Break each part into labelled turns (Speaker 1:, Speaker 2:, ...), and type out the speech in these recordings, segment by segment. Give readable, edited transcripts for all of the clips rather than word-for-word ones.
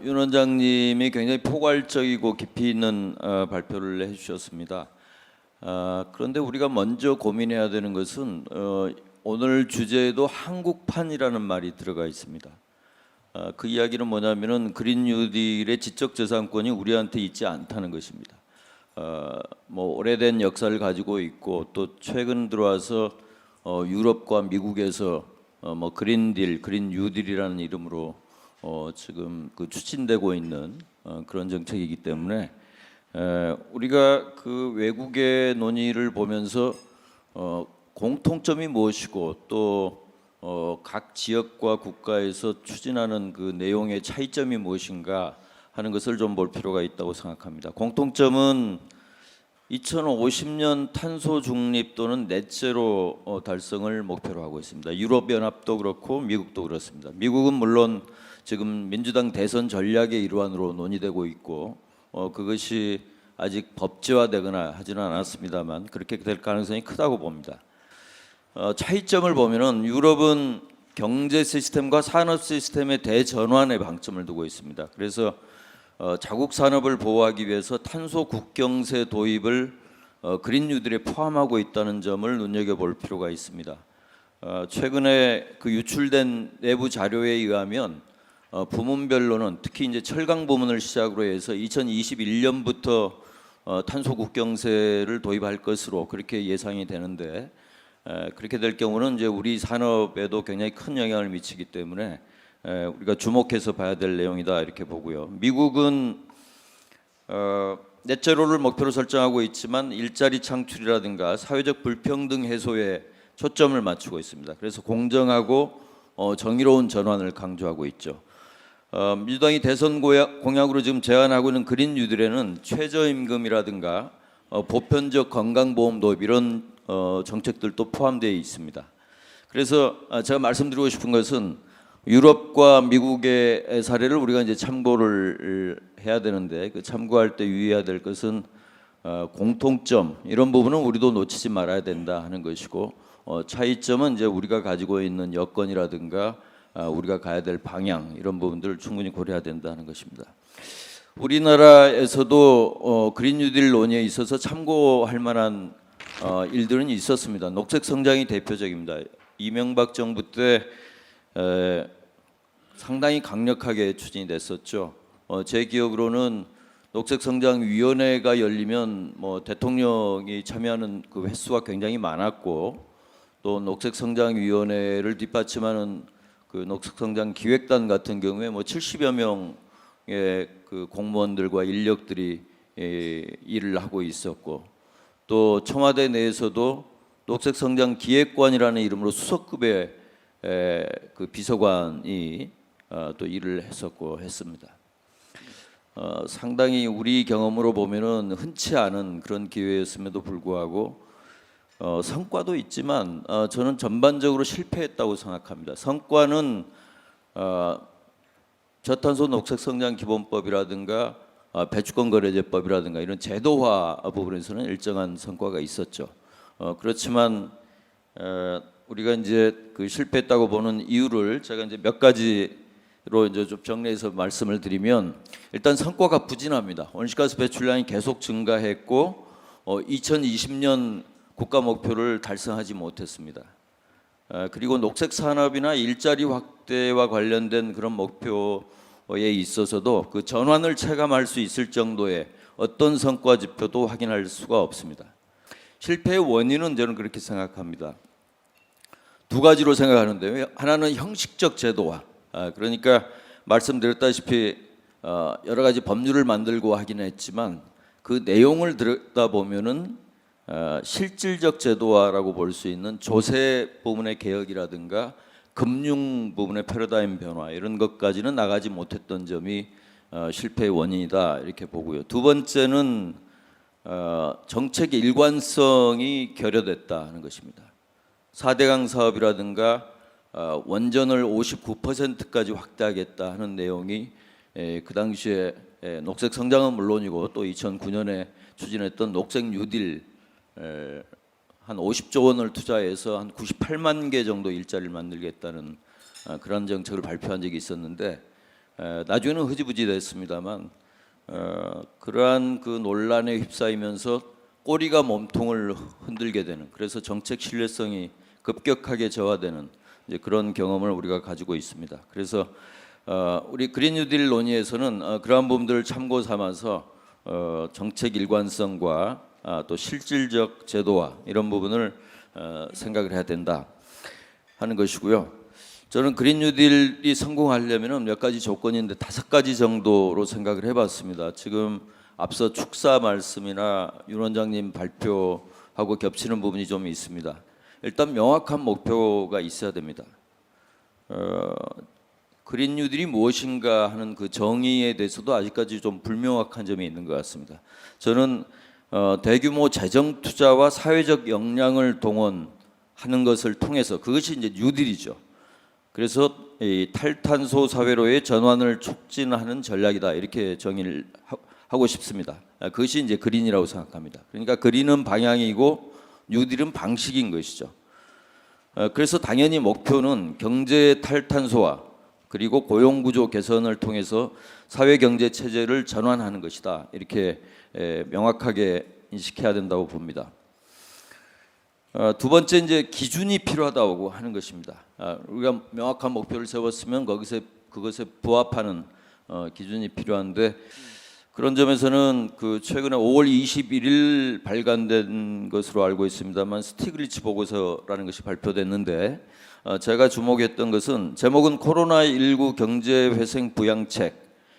Speaker 1: 윤 원장님이 굉장히 포괄적이고 깊이 있는 발표를 해주셨습니다. 그런데 우리가 먼저 고민해야 되는 것은 오늘 주제에도 한국판이라는 말이 들어가 있습니다. 그 이야기는 뭐냐면은 그린 뉴딜의 지적재산권이 우리한테 있지 않다는 것입니다. 뭐 오래된 역사를 가지고 있고 또 최근 들어와서 유럽과 미국에서 뭐 그린딜, 그린 뉴딜이라는 이름으로 지금 그 추진되고 있는 그런 정책이기 때문에 우리가 그 외국의 논의를 보면서 공통점이 무엇이고 또 각 지역과 국가에서 추진하는 그 내용의 차이점이 무엇인가 하는 것을 좀 볼 필요가 있다고 생각합니다. 공통점은 2050년 탄소 중립 또는 넷제로 달성을 목표로 하고 있습니다. 유럽연합도 그렇고 미국도 그렇습니다. 미국은 물론 지금 민주당 대선 전략의 일환으로 논의되고 있고 그것이 아직 법제화되거나 하지는 않았습니다만 그렇게 될 가능성이 크다고 봅니다. 차이점을 보면은 유럽은 경제 시스템과 산업 시스템의 대전환에 방점을 두고 있습니다. 그래서 자국 산업을 보호하기 위해서 탄소 국경세 도입을 그린 뉴딜에 포함하고 있다는 점을 눈여겨볼 필요가 있습니다. 최근에 그 유출된 내부 자료에 의하면 부문별로는 특히 이제 철강 부문을 시작으로 해서 2021년부터 탄소 국경세를 도입할 것으로 그렇게 예상이 되는데 그렇게 될 경우는 이제 우리 산업에도 굉장히 큰 영향을 미치기 때문에 우리가 주목해서 봐야 될 내용이다 이렇게 보고요. 미국은 넷제로를 목표로 설정하고 있지만 일자리 창출이라든가 사회적 불평등 해소에 초점을 맞추고 있습니다. 그래서 공정하고 정의로운 전환을 강조하고 있죠. 민주당이 대선 공약으로 지금 제안하고 있는 그린 뉴딜에는 최저임금이라든가 보편적 건강보험 도입 이런 정책들도 포함되어 있습니다. 그래서 제가 말씀드리고 싶은 것은 유럽과 미국의 사례를 우리가 이제 참고를 해야 되는데 그 참고할 때 유의해야 될 것은 공통점 이런 부분은 우리도 놓치지 말아야 된다 하는 것이고 차이점은 이제 우리가 가지고 있는 여건이라든가 우리가 가야 될 방향 이런 부분들을 충분히 고려해야 된다는 것입니다. 우리나라에서도 그린 뉴딜 논의에 있어서 참고할 만한 일들은 있었습니다. 녹색 성장이 대표적입니다. 이명박 정부 때 상당히 강력하게 추진이 됐었죠. 제 기억으로는 녹색성장위원회가 열리면 뭐 대통령이 참여하는 그 횟수가 굉장히 많았고 또 녹색성장위원회를 뒷받침하는 그 녹색성장 기획단 같은 경우에 뭐 70여 명의 그 공무원들과 인력들이 일을 하고 있었고 또 청와대 내에서도 녹색성장 기획관이라는 이름으로 수석급의 그 비서관이 또 일을 했었고 했습니다. 상당히 우리 경험으로 보면은 흔치 않은 그런 기회였음에도 불구하고 성과도 있지만 저는 전반적으로 실패했다고 생각합니다. 성과는 저탄소 녹색성장 기본법이라든가 배추권거래제법이라든가 이런 제도화 부분에서는 일정한 성과가 있었죠. 그렇지만 우리가 이제 그 실패했다고 보는 이유를 제가 이제 몇 가지로 이제 좀 정리해서 말씀을 드리면 일단 성과가 부진합니다. 온실가스 배출량이 계속 증가했고 2020년 국가 목표를 달성하지 못했습니다. 그리고 녹색 산업이나 일자리 확대와 관련된 그런 목표에 있어서도 그 전환을 체감할 수 있을 정도의 어떤 성과 지표도 확인할 수가 없습니다. 실패의 원인은 저는 그렇게 생각합니다. 두 가지로 생각하는데요. 하나는 형식적 제도화. 그러니까 말씀드렸다시피 여러 가지 법률을 만들고 하긴 했지만 그 내용을 들여다보면은 실질적 제도화라고 볼 수 있는 조세 부분의 개혁이라든가 금융 부분의 패러다임 변화 이런 것까지는 나가지 못했던 점이 실패의 원인이다 이렇게 보고요. 두 번째는 정책의 일관성이 결여됐다는 것입니다. 4대강 사업이라든가 원전을 59%까지 확대하겠다 하는 내용이 그 당시에 녹색 성장은 물론이고 또 2009년에 추진했던 녹색 뉴딜 한 50조 원을 투자해서 한 98만 개 정도 일자리를 만들겠다는 그런 정책을 발표한 적이 있었는데 나중에는 흐지부지 됐습니다만 그러한 그 논란에 휩싸이면서 꼬리가 몸통을 흔들게 되는, 그래서 정책 신뢰성이 급격하게 저하되는 이제 그런 경험을 우리가 가지고 있습니다. 그래서 우리 그린 뉴딜 논의에서는 그러한 부분들을 참고 삼아서 정책 일관성과 또 실질적 제도화 이런 부분을 생각을 해야 된다 하는 것이고요. 저는 그린 뉴딜이 성공하려면 몇 가지 조건인데 5가지 정도로 생각을 해봤습니다. 지금 앞서 축사 말씀이나 윤 원장님 발표하고 겹치는 부분이 좀 있습니다. 일단 명확한 목표가 있어야 됩니다. 그린 뉴딜이 무엇인가 하는 그 정의에 대해서도 아직까지 좀 불명확한 점이 있는 것 같습니다. 저는 대규모 재정 투자와 사회적 역량을 동원하는 것을 통해서 그것이 이제 뉴딜이죠. 그래서 이 탈탄소 사회로의 전환을 촉진하는 전략이다 이렇게 정의를 하고 싶습니다. 그것이 이제 그린이라고 생각합니다. 그러니까 그린은 방향이고 뉴딜은 방식인 것이죠. 그래서 당연히 목표는 경제 탈탄소화 그리고 고용구조 개선을 통해서 사회경제 체제를 전환하는 것이다 이렇게 명확하게 인식해야 된다고 봅니다. 두 번째 이제 기준이 필요하다고 하는 것입니다. 우리가 명확한 목표를 세웠으면 그것에 부합하는 기준이 필요한데 그런 점에서는 그 최근에 5월 21일 발간된 것으로 알고 있습니다만 스티글리츠 보고서라는 것이 발표됐는데 제가 주목했던 것은 제목은 코로나19 경제회생 부양책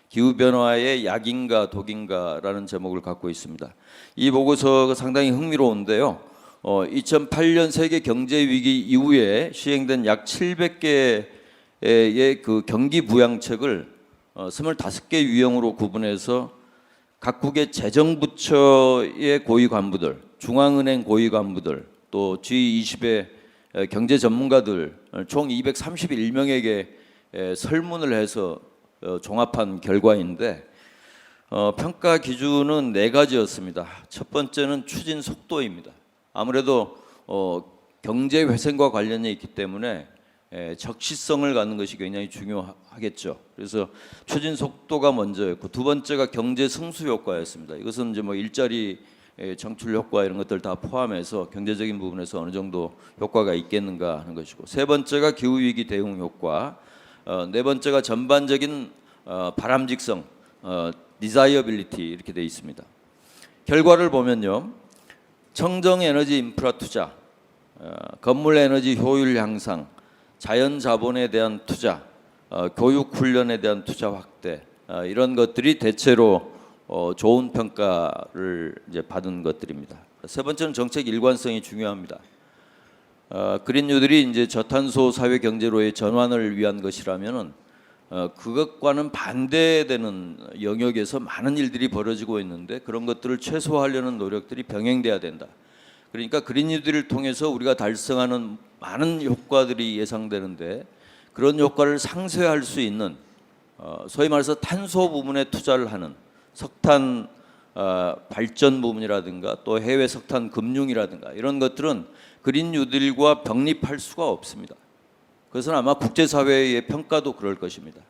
Speaker 1: 기후변화의 약인가 독인가라는 제목을 갖고 있습니다. 이 보고서가 상당히 흥미로운데요. 2008년 세계 경제 위기 이후에 시행된 약 700개의 그 경기 부양책을 25개 유형으로 구분해서 각국의 재정부처의 고위 관부들, 중앙은행 고위 관부들, 또 G20의 경제 전문가들 총 231명에게 설문을 해서 종합한 결과인데 평가 기준은 4가지였습니다. 첫 번째는 추진 속도입니다. 아무래도 경제 회생과 관련이 있기 때문에 적시성을 갖는 것이 굉장히 중요하겠죠. 그래서 추진 속도가 먼저였고 두 번째가 경제 성수 효과였습니다. 이것은 이제 뭐 일자리 창출 효과 이런 것들 다 포함해서 경제적인 부분에서 어느 정도 효과가 있겠는가 하는 것이고 세 번째가 기후 위기 대응 효과, 네 번째가 전반적인 바람직성, desirability 이렇게 되어 있습니다. 결과를 보면요, 청정 에너지 인프라 투자, 건물 에너지 효율 향상, 자연 자본에 대한 투자, 교육 훈련에 대한 투자 확대 이런 것들이 대체로 좋은 평가를 이제 받은 것들입니다. 세 번째는 정책 일관성이 중요합니다. 그린 뉴딜이 이제 저탄소 사회 경제로의 전환을 위한 것이라면은 그것과는 반대되는 영역에서 많은 일들이 벌어지고 있는데 그런 것들을 최소화하려는 노력들이 병행돼야 된다. 그러니까 그린 뉴딜을 통해서 우리가 달성하는 많은 효과들이 예상되는데 그런 효과를 상쇄할 수 있는 소위 말해서 탄소 부분에 투자를 하는 석탄 발전 부분이라든가 또 해외 석탄 금융이라든가 이런 것들은 그린 뉴딜과 병립할 수가 없습니다. 그것은 아마 국제사회의 평가도 그럴 것입니다.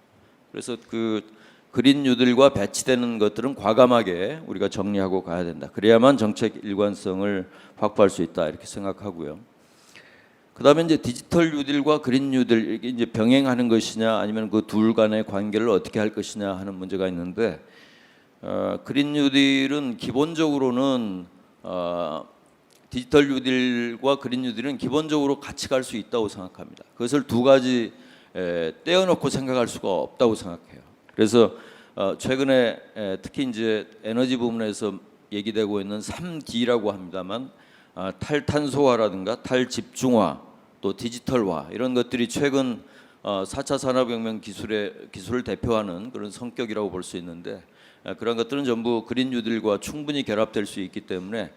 Speaker 1: 그래서 그 그린 뉴딜과 배치되는 것들은 과감하게 우리가 정리하고 가야 된다. 그래야만 정책 일관성을 확보할 수 있다 이렇게 생각하고요. 그다음에 이제 디지털 뉴딜과 그린 뉴딜 이게 이제 병행하는 것이냐 아니면 그 둘 간의 관계를 어떻게 할 것이냐 하는 문제가 있는데 그린 뉴딜은 기본적으로는 디지털 뉴딜과 그린 뉴딜은 기본적으로 같이 갈 수 있다고 생각합니다. 그것을 두 가지 떼어놓고 생각할 수가 없다고 생각해요. 그래서 최근에 특히 이제 에너지 부분에서 얘기되고 있는 3D라고 합니다만 탈탄소화라든가 탈집중화 또 디지털화 이런 것들이 최근 4차 산업혁명 기술을 대표하는 그런 성격이라고 볼 수 있는데 그런 것들은 전부 그린 뉴딜과 충분히 결합될 수 있기 때문에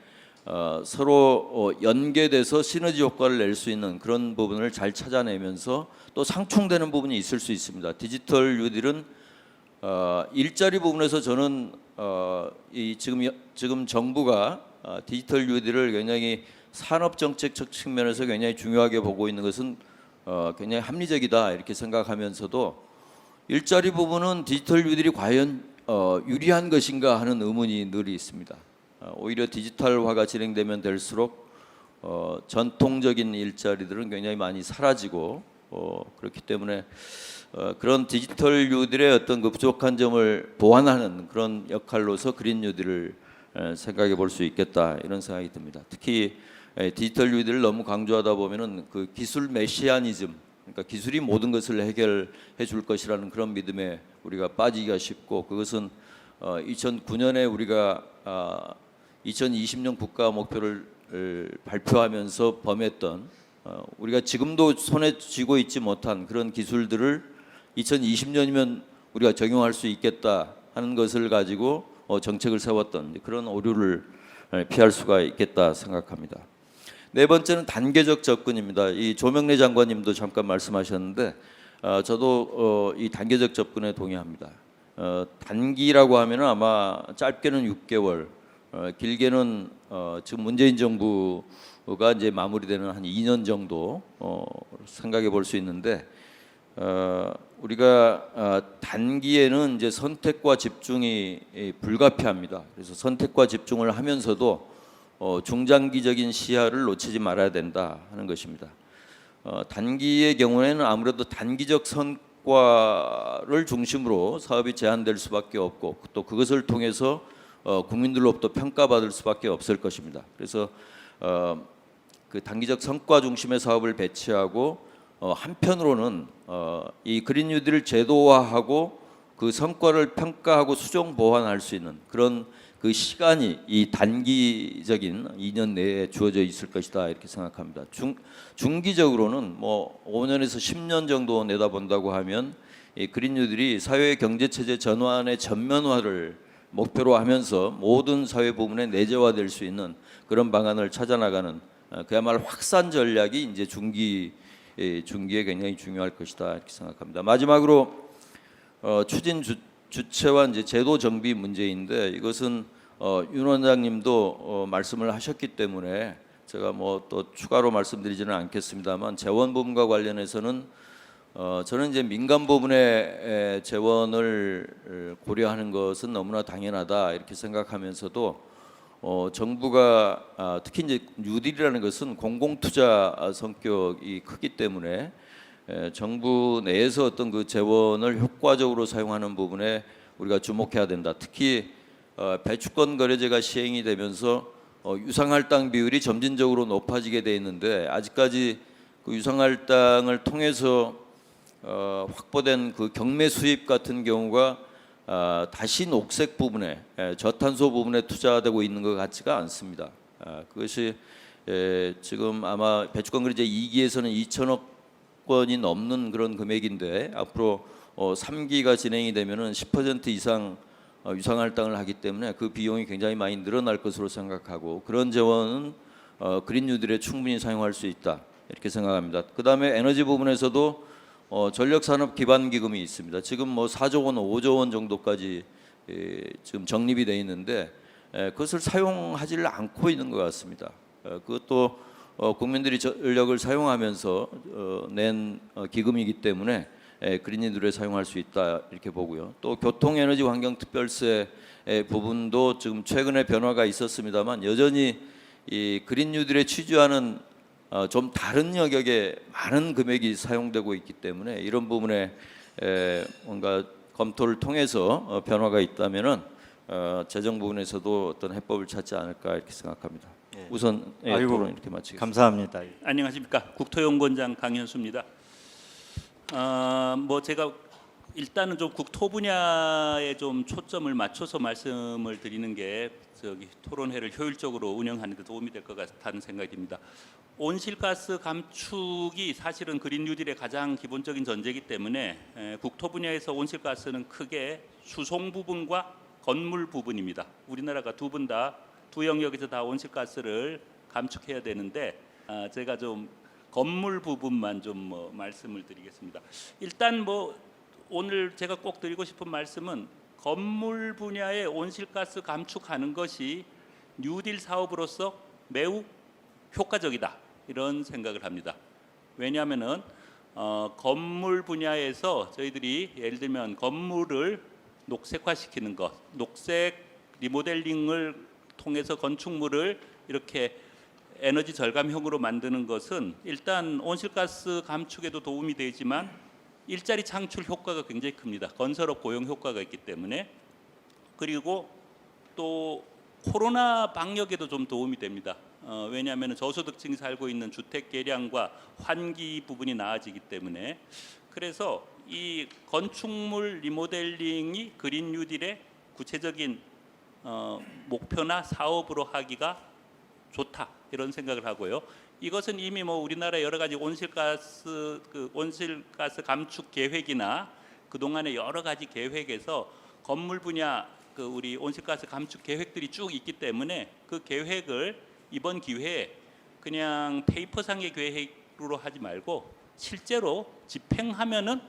Speaker 1: 서로 연계돼서 시너지 효과를 낼 수 있는 그런 부분을 잘 찾아내면서 또 상충되는 부분이 있을 수 있습니다. 디지털 뉴딜은 일자리 부분에서 저는 지금 정부가 디지털 뉴딜을 굉장히 산업 정책적 측면에서 굉장히 중요하게 보고 있는 것은 굉장히 합리적이다 이렇게 생각하면서도 일자리 부분은 디지털 뉴딜이 과연 유리한 것인가 하는 의문이 늘 있습니다. 오히려 디지털화가 진행되면 될수록 전통적인 일자리들은 굉장히 많이 사라지고 그렇기 때문에 그런 디지털 뉴딜의 어떤 그 부족한 점을 보완하는 그런 역할로서 그린 뉴딜을 생각해 볼 수 있겠다 이런 생각이 듭니다. 특히 디지털 뉴딜을 너무 강조하다 보면은 그 기술 메시아니즘, 그러니까 기술이 모든 것을 해결해 줄 것이라는 그런 믿음에 우리가 빠지기가 쉽고, 그것은 2009년에 우리가 2020년 국가 목표를 발표하면서 범했던 우리가 지금도 손에 쥐고 있지 못한 그런 기술들을 2020년이면 우리가 적용할 수 있겠다 하는 것을 가지고 정책을 세웠던 그런 오류를 피할 수가 있겠다 생각합니다. 네 번째는 단계적 접근입니다. 이 조명래 장관님도 잠깐 말씀하셨는데 저도 이 단계적 접근에 동의합니다. 단기라고 하면은 아마 짧게는 6개월, 길게는 지금 문재인 정부가 이제 마무리되는 한 2년 정도 생각해 볼 수 있는데, 우리가 단기에는 이제 선택과 집중이 불가피합니다. 그래서 선택과 집중을 하면서도 중장기적인 시야를 놓치지 말아야 된다 하는 것입니다. 단기의 경우에는 아무래도 단기적 성과를 중심으로 사업이 제한될 수밖에 없고, 또 그것을 통해서 국민들로부터 평가받을 수밖에 없을 것입니다. 그래서 그 단기적 성과 중심의 사업을 배치하고 한편으로는 이 그린 뉴딜을 제도화하고 그 성과를 평가하고 수정 보완할 수 있는 그런 그 시간이 이 단기적인 2년 내에 주어져 있을 것이다 이렇게 생각합니다. 중기적으로는 뭐 5년에서 10년 정도 내다본다고 하면 이 그린 뉴딜이 사회 경제 체제 전환의 전면화를 목표로 하면서 모든 사회 부문에 내재화될 수 있는 그런 방안을 찾아 나가는 그야말로 확산 전략이 이제 중기에 굉장히 중요할 것이다 이렇게 생각합니다. 마지막으로 추진 주체와 이제 제도 정비 문제인데, 이것은 윤 원장님도 말씀을 하셨기 때문에 제가 뭐 또 추가로 말씀드리지는 않겠습니다만, 재원 부분과 관련해서는 저는 이제 민간 부분의 재원을 고려하는 것은 너무나 당연하다 이렇게 생각하면서도 정부가 특히 이제 뉴딜이라는 것은 공공투자 성격이 크기 때문에 정부 내에서 어떤 그 재원을 효과적으로 사용하는 부분에 우리가 주목해야 된다. 특히 배추권 거래제가 시행이 되면서 유상할당 비율이 점진적으로 높아지게 돼 있는데, 아직까지 그 유상할당을 통해서 확보된 그 경매 수입 같은 경우가 다시 녹색 부분에, 저탄소 부분에 투자되고 있는 것 같지가 않습니다. 그것이 지금 아마 배추권 거래제 2기에서는 2천억 원이 넘는 그런 금액인데, 앞으로 3기가 진행이 되면은 10% 이상 유상할당을 하기 때문에 그 비용이 굉장히 많이 늘어날 것으로 생각하고, 그런 재원은 그린 뉴딜에 충분히 사용할 수 있다 이렇게 생각합니다. 그다음에 에너지 부분에서도 전력산업 기반 기금이 있습니다. 지금 뭐 4조 원, 5조 원 정도까지 지금 적립이 돼 있는데 그것을 사용하지를 않고 있는 것 같습니다. 그것도 국민들이 전력을 사용하면서 낸 기금이기 때문에 그린 뉴딜에 사용할 수 있다 이렇게 보고요. 또 교통에너지 환경특별세 부분도 지금 최근에 변화가 있었습니다만, 여전히 이 그린 뉴딜에 취지와는 좀 다른 영역에 많은 금액이 사용되고 있기 때문에, 이런 부분에 뭔가 검토를 통해서 변화가 있다면은 재정 부분에서도 어떤 해법을 찾지 않을까 이렇게 생각합니다. 우선 토론 이렇게 마치겠습니다.
Speaker 2: 감사합니다.
Speaker 3: 안녕하십니까, 국토연구원장 강현수입니다. 뭐 제가 일단은 좀 국토 분야에 좀 초점을 맞춰서 말씀을 드리는 게 토론회를 효율적으로 운영하는 데 도움이 될 것 같다는 생각이 듭니다. 온실가스 감축이 사실은 그린 뉴딜의 가장 기본적인 전제이기 때문에 국토 분야에서 온실가스는 크게 수송 부분과 건물 부분입니다. 우리나라가 두 영역에서 다 온실가스를 감축해야 되는데, 제가 좀 건물 부분만 좀 말씀을 드리겠습니다. 일단 뭐 오늘 제가 꼭 드리고 싶은 말씀은, 건물 분야의 온실가스 감축하는 것이 뉴딜 사업으로서 매우 효과적이다 이런 생각을 합니다. 왜냐하면은 건물 분야에서 저희들이 예를 들면 건물을 녹색화시키는 것, 녹색 리모델링을 통해서 건축물을 이렇게 에너지 절감형으로 만드는 것은 일단 온실가스 감축에도 도움이 되지만 일자리 창출 효과가 굉장히 큽니다. 건설업 고용 효과가 있기 때문에. 그리고 또 코로나 방역에도 좀 도움이 됩니다. 왜냐하면 저소득층이 살고 있는 주택 개량과 환기 부분이 나아지기 때문에. 그래서 이 건축물 리모델링이 그린 뉴딜의 구체적인 목표나 사업으로 하기가 좋다 이런 생각을 하고요. 이것은 이미 뭐 우리나라 여러 가지 온실가스 감축 계획이나 그 동안의 여러 가지 계획에서 건물 분야 우리 온실가스 감축 계획들이 쭉 있기 때문에 그 계획을 이번 기회에 그냥 페이퍼상의 계획으로 하지 말고 실제로 집행하면은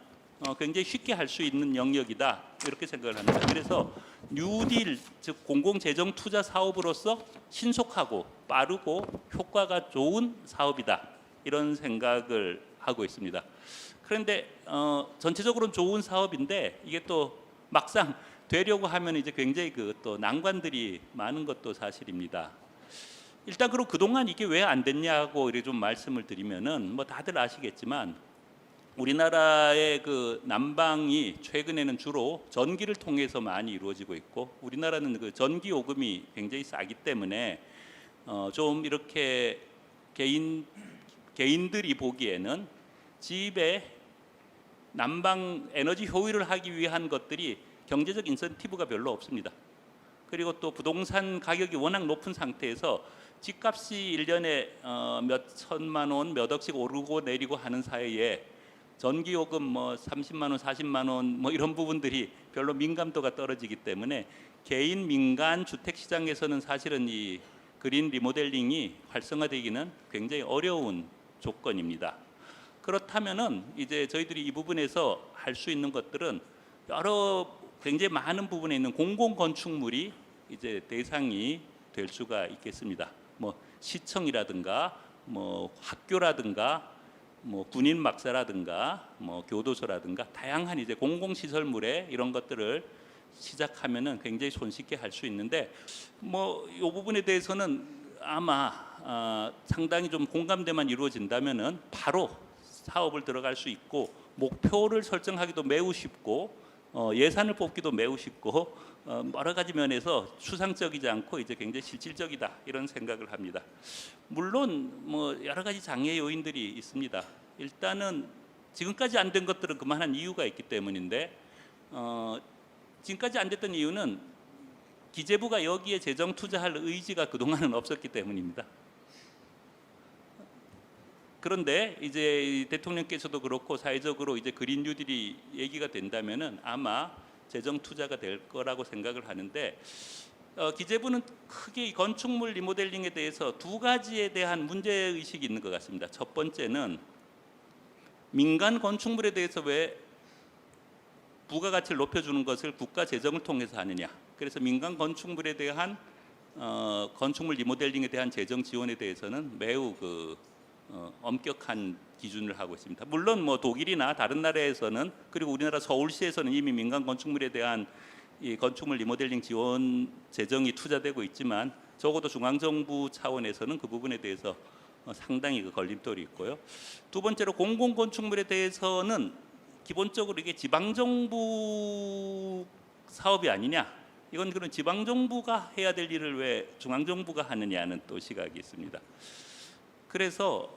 Speaker 3: 굉장히 쉽게 할 수 있는 영역이다 이렇게 생각을 합니다. 그래서 뉴딜 즉 공공재정 투자 사업으로서 신속하고 빠르고 효과가 좋은 사업이다 이런 생각을 하고 있습니다. 그런데 전체적으로는 좋은 사업인데 이게 또 막상 되려고 하면 이제 굉장히 또 난관들이 많은 것도 사실입니다. 일단 그리고 그동안 이게 왜 안 됐냐고 이렇게 좀 말씀을 드리면은 뭐 다들 아시겠지만 우리나라의 난방이 최근에는 주로 전기를 통해서 많이 이루어지고 있고 우리나라는 전기 요금이 굉장히 싸기 때문에 좀 이렇게 개인들이 보기에는 집에 난방 에너지 효율을 하기 위한 것들이 경제적 인센티브가 별로 없습니다. 그리고 또 부동산 가격이 워낙 높은 상태에서 집값이 1년에 몇 천만 원, 몇 억씩 오르고 내리고 하는 사이에 전기요금 뭐 30만 원, 40만 원 뭐 이런 부분들이 별로 민감도가 떨어지기 때문에 개인 민간 주택 시장에서는 사실은 이 그린 리모델링이 활성화되기는 굉장히 어려운 조건입니다. 그렇다면은 이제 저희들이 이 부분에서 할 수 있는 것들은 여러 굉장히 많은 부분에 있는 공공 건축물이 이제 대상이 될 수가 있겠습니다. 뭐 시청이라든가 뭐 학교라든가 뭐 군인 막사라든가 뭐 교도소라든가 다양한 이제 공공 시설물에 이런 것들을 시작하면은 굉장히 손쉽게 할 수 있는데 뭐 이 부분에 대해서는 아마 상당히 좀 공감대만 이루어진다면은 바로 사업을 들어갈 수 있고 목표를 설정하기도 매우 쉽고 예산을 뽑기도 매우 쉽고 여러 가지 면에서 추상적이지 않고 이제 굉장히 실질적이다 이런 생각을 합니다. 물론 뭐 여러 가지 장애 요인들이 있습니다. 일단은 지금까지 안 된 것들은 그만한 이유가 있기 때문인데 지금까지 안 됐던 이유는 기재부가 여기에 재정 투자할 의지가 그동안은 없었기 때문입니다. 그런데 이제 대통령께서도 그렇고 사회적으로 이제 그린 뉴딜이 얘기가 된다면은 아마 재정 투자가 될 거라고 생각을 하는데 기재부는 크게 이 건축물 리모델링에 대해서 두 가지에 대한 문제 의식이 있는 것 같습니다. 첫 번째는 민간 건축물에 대해서 왜 부가가치를 높여주는 것을 국가 재정을 통해서 하느냐. 그래서 민간 건축물에 대한 건축물 리모델링에 대한 재정 지원에 대해서는 매우 엄격한 기준을 하고 있습니다. 물론 뭐 독일이나 다른 나라에서는 그리고 우리나라 서울시에서는 이미 민간 건축물에 대한 이 건축물 리모델링 지원 재정이 투자되고 있지만 적어도 중앙정부 차원에서는 그 부분에 대해서 상당히 걸림돌이 있고요. 두 번째로 공공 건축물에 대해서는 기본적으로 이게 지방정부 사업이 아니냐. 이건 그런 지방정부가 해야 될 일을 왜 중앙정부가 하느냐는 또 시각이 있습니다. 그래서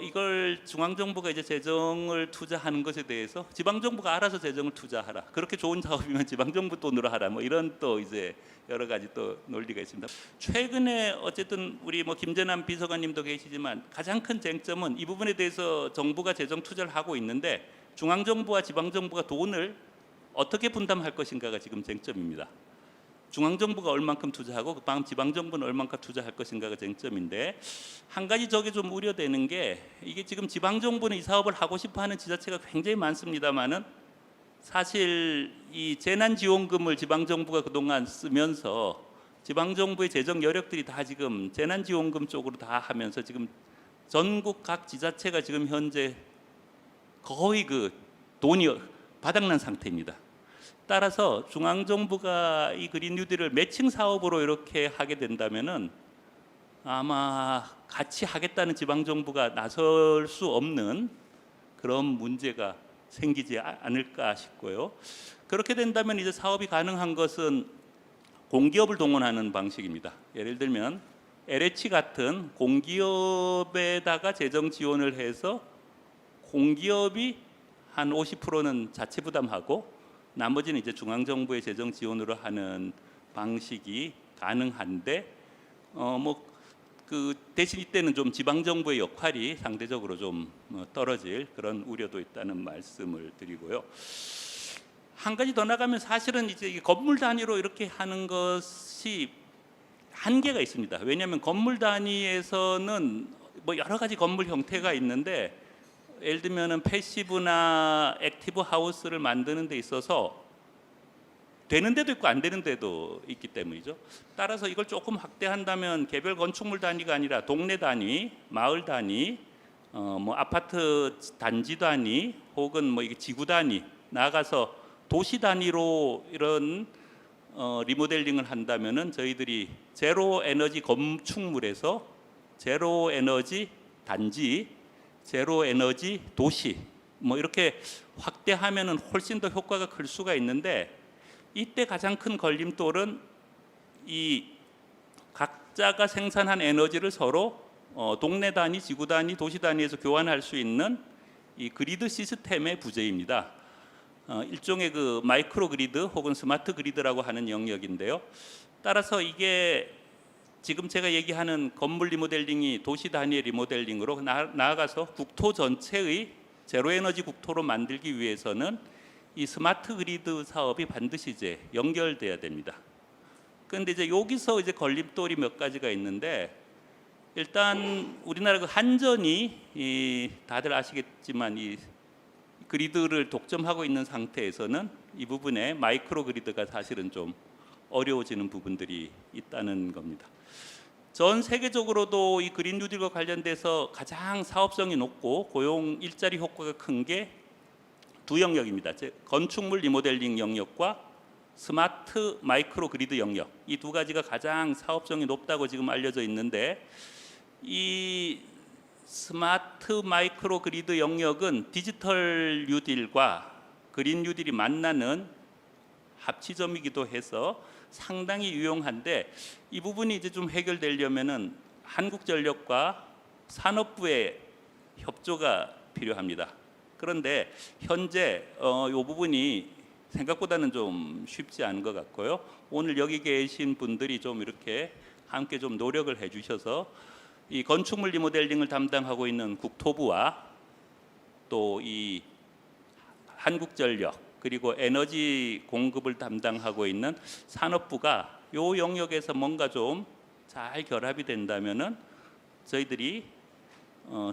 Speaker 3: 이걸 중앙정부가 이제 재정을 투자하는 것에 대해서 지방정부가 알아서 재정을 투자하라. 그렇게 좋은 사업이면 지방정부 돈으로 하라. 뭐 이런 또 이제 여러 가지 또 논리가 있습니다. 최근에 어쨌든 우리 뭐 김재남 비서관님도 계시지만 가장 큰 쟁점은 이 부분에 대해서 정부가 재정 투자를 하고 있는데 중앙정부와 지방정부가 돈을 어떻게 분담할 것인가가 지금 쟁점입니다. 중앙정부가 얼만큼 투자하고 그 다음 지방정부는 얼만큼 투자할 것인가가 쟁점인데 한 가지 저게 좀 우려되는 게 이게 지금 지방정부는 이 사업을 하고 싶어하는 지자체가 굉장히 많습니다만은 사실 이 재난지원금을 지방정부가 그동안 쓰면서 지방정부의 재정 여력들이 다 지금 재난지원금 쪽으로 다 하면서 지금 전국 각 지자체가 지금 현재 거의 그 돈이 바닥난 상태입니다. 따라서 중앙 정부가 이 그린 뉴딜을 매칭 사업으로 이렇게 하게 된다면은 아마 같이 하겠다는 지방 정부가 나설 수 없는 그런 문제가 생기지 않을까 싶고요. 그렇게 된다면 이제 사업이 가능한 것은 공기업을 동원하는 방식입니다. 예를 들면 LH 같은 공기업에다가 재정 지원을 해서 공기업이 한 50%는 자체 부담하고 나머지는 이제 중앙 정부의 재정 지원으로 하는 방식이 가능한데 그 대신 이때는 좀 지방 정부의 역할이 상대적으로 좀 떨어질 그런 우려도 있다는 말씀을 드리고요. 한 가지 더 나가면 사실은 이제 건물 단위로 이렇게 하는 것이 한계가 있습니다. 왜냐하면 건물 단위에서는 뭐 여러 가지 건물 형태가 있는데 예를 들면은 패시브나 액티브 하우스를 만드는 데 있어서 되는 데도 있고 안 되는 데도 있기 때문이죠. 따라서 이걸 조금 확대한다면 개별 건축물 단위가 아니라 동네 단위, 마을 단위, 뭐 아파트 단지 단위 혹은 뭐 이게 지구 단위 나아가서 도시 단위로 이런 리모델링을 한다면은 저희들이 제로 에너지 건축물에서 제로 에너지 단지, 제로 에너지 도시 뭐 이렇게 확대하면은 훨씬 더 효과가 클 수가 있는데 이때 가장 큰 걸림돌은 이 각자가 생산한 에너지를 서로 동네 단위, 지구 단위, 도시 단위에서 교환할 수 있는 이 그리드 시스템의 부재입니다. 일종의 그 마이크로 그리드 혹은 스마트 그리드라고 하는 영역인데요. 따라서 이게 지금 제가 얘기하는 건물 리모델링이 도시 단위의 리모델링으로 나아가서 국토 전체의 제로 에너지 국토로 만들기 위해서는 이 스마트 그리드 사업이 반드시 이제 연결돼야 됩니다. 그런데 이제 여기서 이제 걸림돌이 몇 가지가 있는데 일단 우리나라 그 한전이 다들 아시겠지만 이 그리드를 독점하고 있는 상태에서는 이 부분에 마이크로 그리드가 사실은 좀 어려워지는 부분들이 있다는 겁니다. 전 세계적으로도 이 그린 뉴딜과 관련돼서 가장 사업성이 높고 고용 일자리 효과가 큰 게 두 영역입니다. 건축물 리모델링 영역과 스마트 마이크로 그리드 영역, 이 두 가지가 가장 사업성이 높다고 지금 알려져 있는데 이 스마트 마이크로 그리드 영역은 디지털 뉴딜과 그린 뉴딜이 만나는 합치점이기도 해서 상당히 유용한데 이 부분이 이제 좀 해결되려면은 한국전력과 산업부의 협조가 필요합니다. 그런데 현재 이 부분이 생각보다는 좀 쉽지 않은 것 같고요. 오늘 여기 계신 분들이 좀 이렇게 함께 좀 노력을 해주셔서 이 건축물 리모델링을 담당하고 있는 국토부와 또 이 한국전력 그리고 에너지 공급을 담당하고 있는 산업부가 이 영역에서 뭔가 좀 잘 결합이 된다면은 저희들이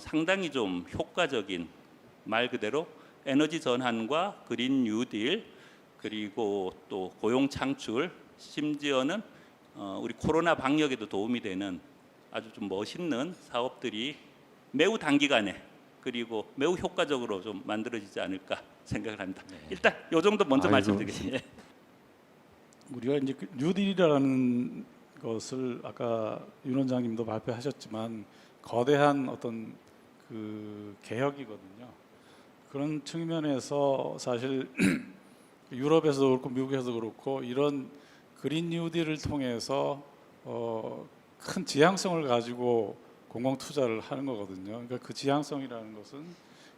Speaker 3: 상당히 좀 효과적인 말 그대로 에너지 전환과 그린 뉴딜 그리고 또 고용 창출 심지어는 우리 코로나 방역에도 도움이 되는 아주 좀 멋있는 사업들이 매우 단기간에 그리고 매우 효과적으로 좀 만들어지지 않을까 생각을 합니다. 일단 이 정도 먼저 말씀드리겠습니다.
Speaker 2: 우리가 이제 그 뉴딜이라는 것을 아까 윤 원장님도 발표하셨지만 거대한 어떤 그 개혁이거든요. 그런 측면에서 사실 유럽에서도 그렇고 미국에서도 그렇고 이런 그린 뉴딜을 통해서 큰 지향성을 가지고 공공 투자를 하는 거거든요. 그러니까 그 지향성이라는 것은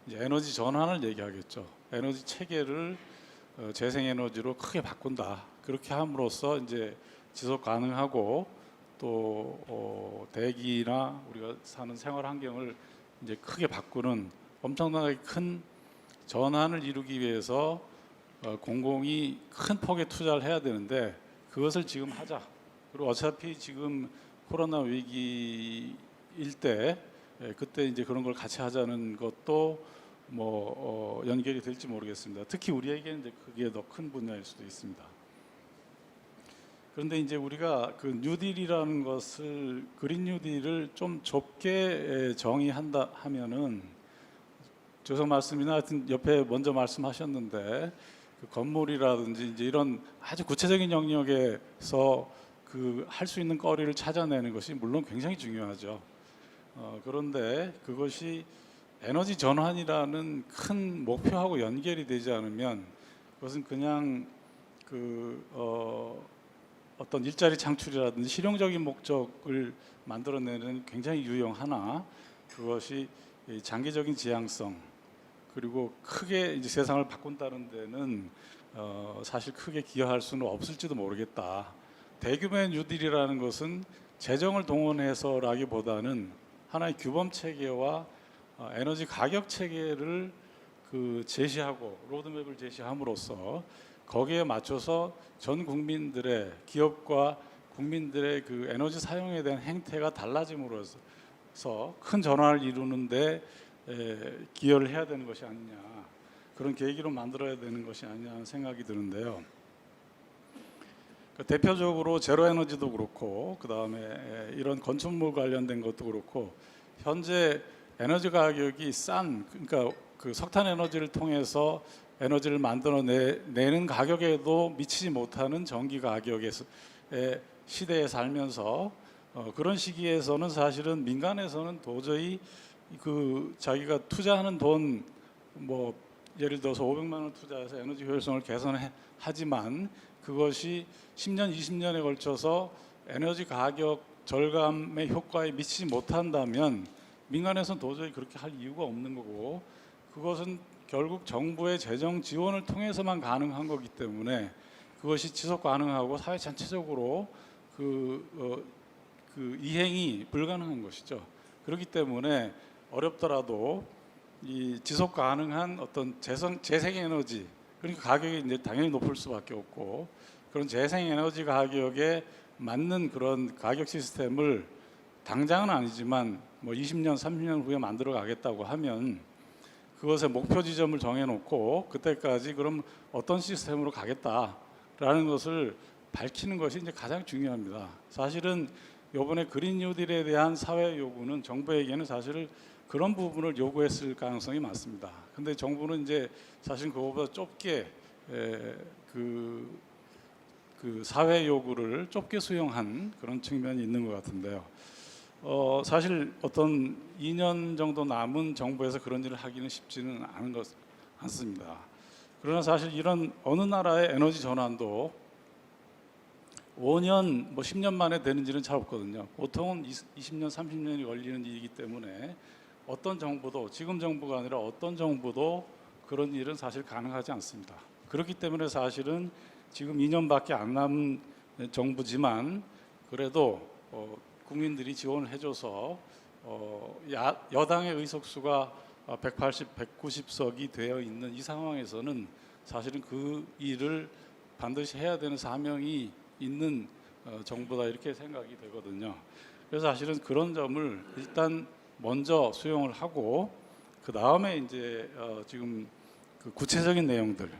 Speaker 2: 이제 에너지 전환을 얘기하겠죠. 에너지 체계를 재생에너지로 크게 바꾼다. 그렇게 함으로써 이제 지속 가능하고 또 대기나 우리가 사는 생활 환경을 이제 크게 바꾸는 엄청나게 큰 전환을 이루기 위해서 공공이 큰 폭의 투자를 해야 되는데 그것을 지금 하자. 그리고 어차피 지금 코로나 위기일 때 그때 이제 그런 걸 같이 하자는 것도 뭐 연결이 될지 모르겠습니다. 특히 우리에게는 이제 그게 더 큰 분야일 수도 있습니다. 그런데 이제 우리가 그 뉴딜이라는 것을 그린 뉴딜을 좀 좁게 정의한다 하면은 죄송 말씀이나 하여튼 옆에 먼저 말씀하셨는데 그 건물이라든지 이제 이런 아주 구체적인 영역에서 그 할 수 있는 거리를 찾아내는 것이 물론 굉장히 중요하죠. 그런데 그것이 에너지 전환이라는 큰 목표하고 연결이 되지 않으면 그것은 그냥 어떤 일자리 창출이라든지 실용적인 목적을 만들어내는 굉장히 유용하나 그것이 이 장기적인 지향성 그리고 크게 이제 세상을 바꾼다는 데는 사실 크게 기여할 수는 없을지도 모르겠다. 대규모의 뉴딜이라는 것은 재정을 동원해서라기보다는 하나의 규범 체계와 에너지 가격 체계를 그 제시하고 로드맵을 제시함으로써 거기에 맞춰서 전 국민들의 기업과 국민들의 그 에너지 사용에 대한 행태가 달라짐으로써 큰 전환을 이루는데 기여를 해야 되는 것이 아니냐 그런 계기로 만들어야 되는 것이 아니냐 하는 생각이 드는데요. 대표적으로 제로 에너지도 그렇고 그 다음에 이런 건축물 관련된 것도 그렇고 현재 에너지 가격이 그러니까 그 석탄 에너지를 통해서 에너지를 만들어내는 가격에도 미치지 못하는 전기 가격의 시대에 살면서 그런 시기에서는 사실은 민간에서는 도저히 그 자기가 투자하는 돈 뭐 예를 들어서 500만 원 투자해서 에너지 효율성을 개선하지만 그것이 10년, 20년에 걸쳐서 에너지 가격 절감의 효과에 미치지 못한다면 민간에서는 도저히 그렇게 할 이유가 없는 거고 그것은 결국 정부의 재정 지원을 통해서만 가능한 거기 때문에 그것이 지속 가능하고 사회 전체적으로 그 이행이 불가능한 것이죠. 그렇기 때문에 어렵더라도 이 지속 가능한 어떤 재생 에너지 그러니까 가격이 이제 당연히 높을 수밖에 없고 그런 재생 에너지 가격에 맞는 그런 가격 시스템을 당장은 아니지만 뭐 20년, 30년 후에 만들어 가겠다고 하면 그것의 목표 지점을 정해놓고 그때까지 그럼 어떤 시스템으로 가겠다라는 것을 밝히는 것이 이제 가장 중요합니다. 사실은 이번에 그린 뉴딜에 대한 사회 요구는 정부에게는 사실 그런 부분을 요구했을 가능성이 많습니다. 근데 정부는 이제 사실 그거보다 좁게 그 사회 요구를 좁게 수용한 그런 측면이 있는 것 같은데요. 사실 어떤 2년 정도 남은 정부에서 그런 일을 하기는 쉽지는 않습니다. 그러나 사실 이런 어느 나라의 에너지 전환도 5년, 뭐 10년 만에 되는 일은 잘 없거든요. 보통은 20년, 30년이 걸리는 일이기 때문에 어떤 정부도 지금 정부가 아니라 어떤 정부도 그런 일은 사실 가능하지 않습니다. 그렇기 때문에 사실은 지금 2년밖에 안 남은 정부지만 그래도 국민들이 지원을 해줘서 여당의 의석수가 180, 190석이 되어 있는 이 상황에서는 사실은 그 일을 반드시 해야 되는 사명이 있는 정부다 이렇게 생각이 되거든요. 그래서 사실은 그런 점을 일단 먼저 수용을 하고 그 다음에 이제 지금 그 구체적인 내용들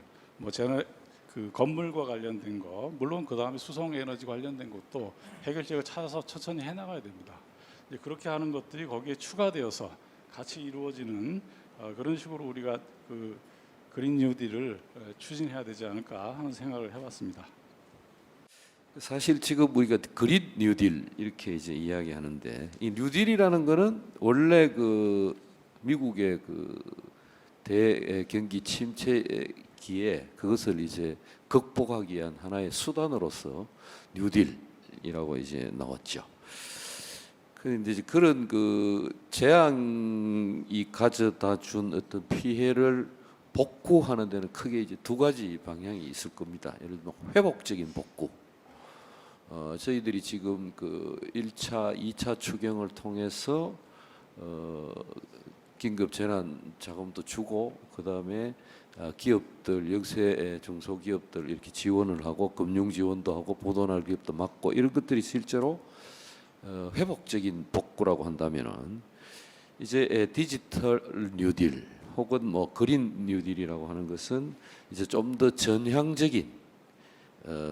Speaker 2: 그 건물과 관련된 거 물론 그 다음에 수송 에너지 관련된 것도 해결책을 찾아서 천천히 해나가야 됩니다. 이제 그렇게 하는 것들이 거기에 추가되어서 같이 이루어지는 그런 식으로 우리가 그 그린 뉴딜을 추진해야 되지 않을까 하는 생각을 해봤습니다.
Speaker 4: 사실 지금 우리가 그린 뉴딜 이렇게 이제 이야기하는데 이 뉴딜이라는 거는 원래 그 미국의 그 대경기 침체기에 그것을 이제 극복하기 위한 하나의 수단으로서 뉴딜이라고 이제 나왔죠. 그런데 이제 그런 그 재앙이 가져다 준 어떤 피해를 복구하는 데는 크게 이제 두 가지 방향이 있을 겁니다. 예를 들면 회복적인 복구. 저희들이 지금 그 1차, 2차 추경을 통해서 긴급 재난 자금도 주고 그다음에 기업들 영세 중소기업들 이렇게 지원을 하고 금융 지원도 하고 보도날 기업도 막고 이런 것들이 실제로 회복적인 복구라고 한다면은 이제 디지털 뉴딜 혹은 뭐 그린 뉴딜이라고 하는 것은 이제 좀 더 전향적인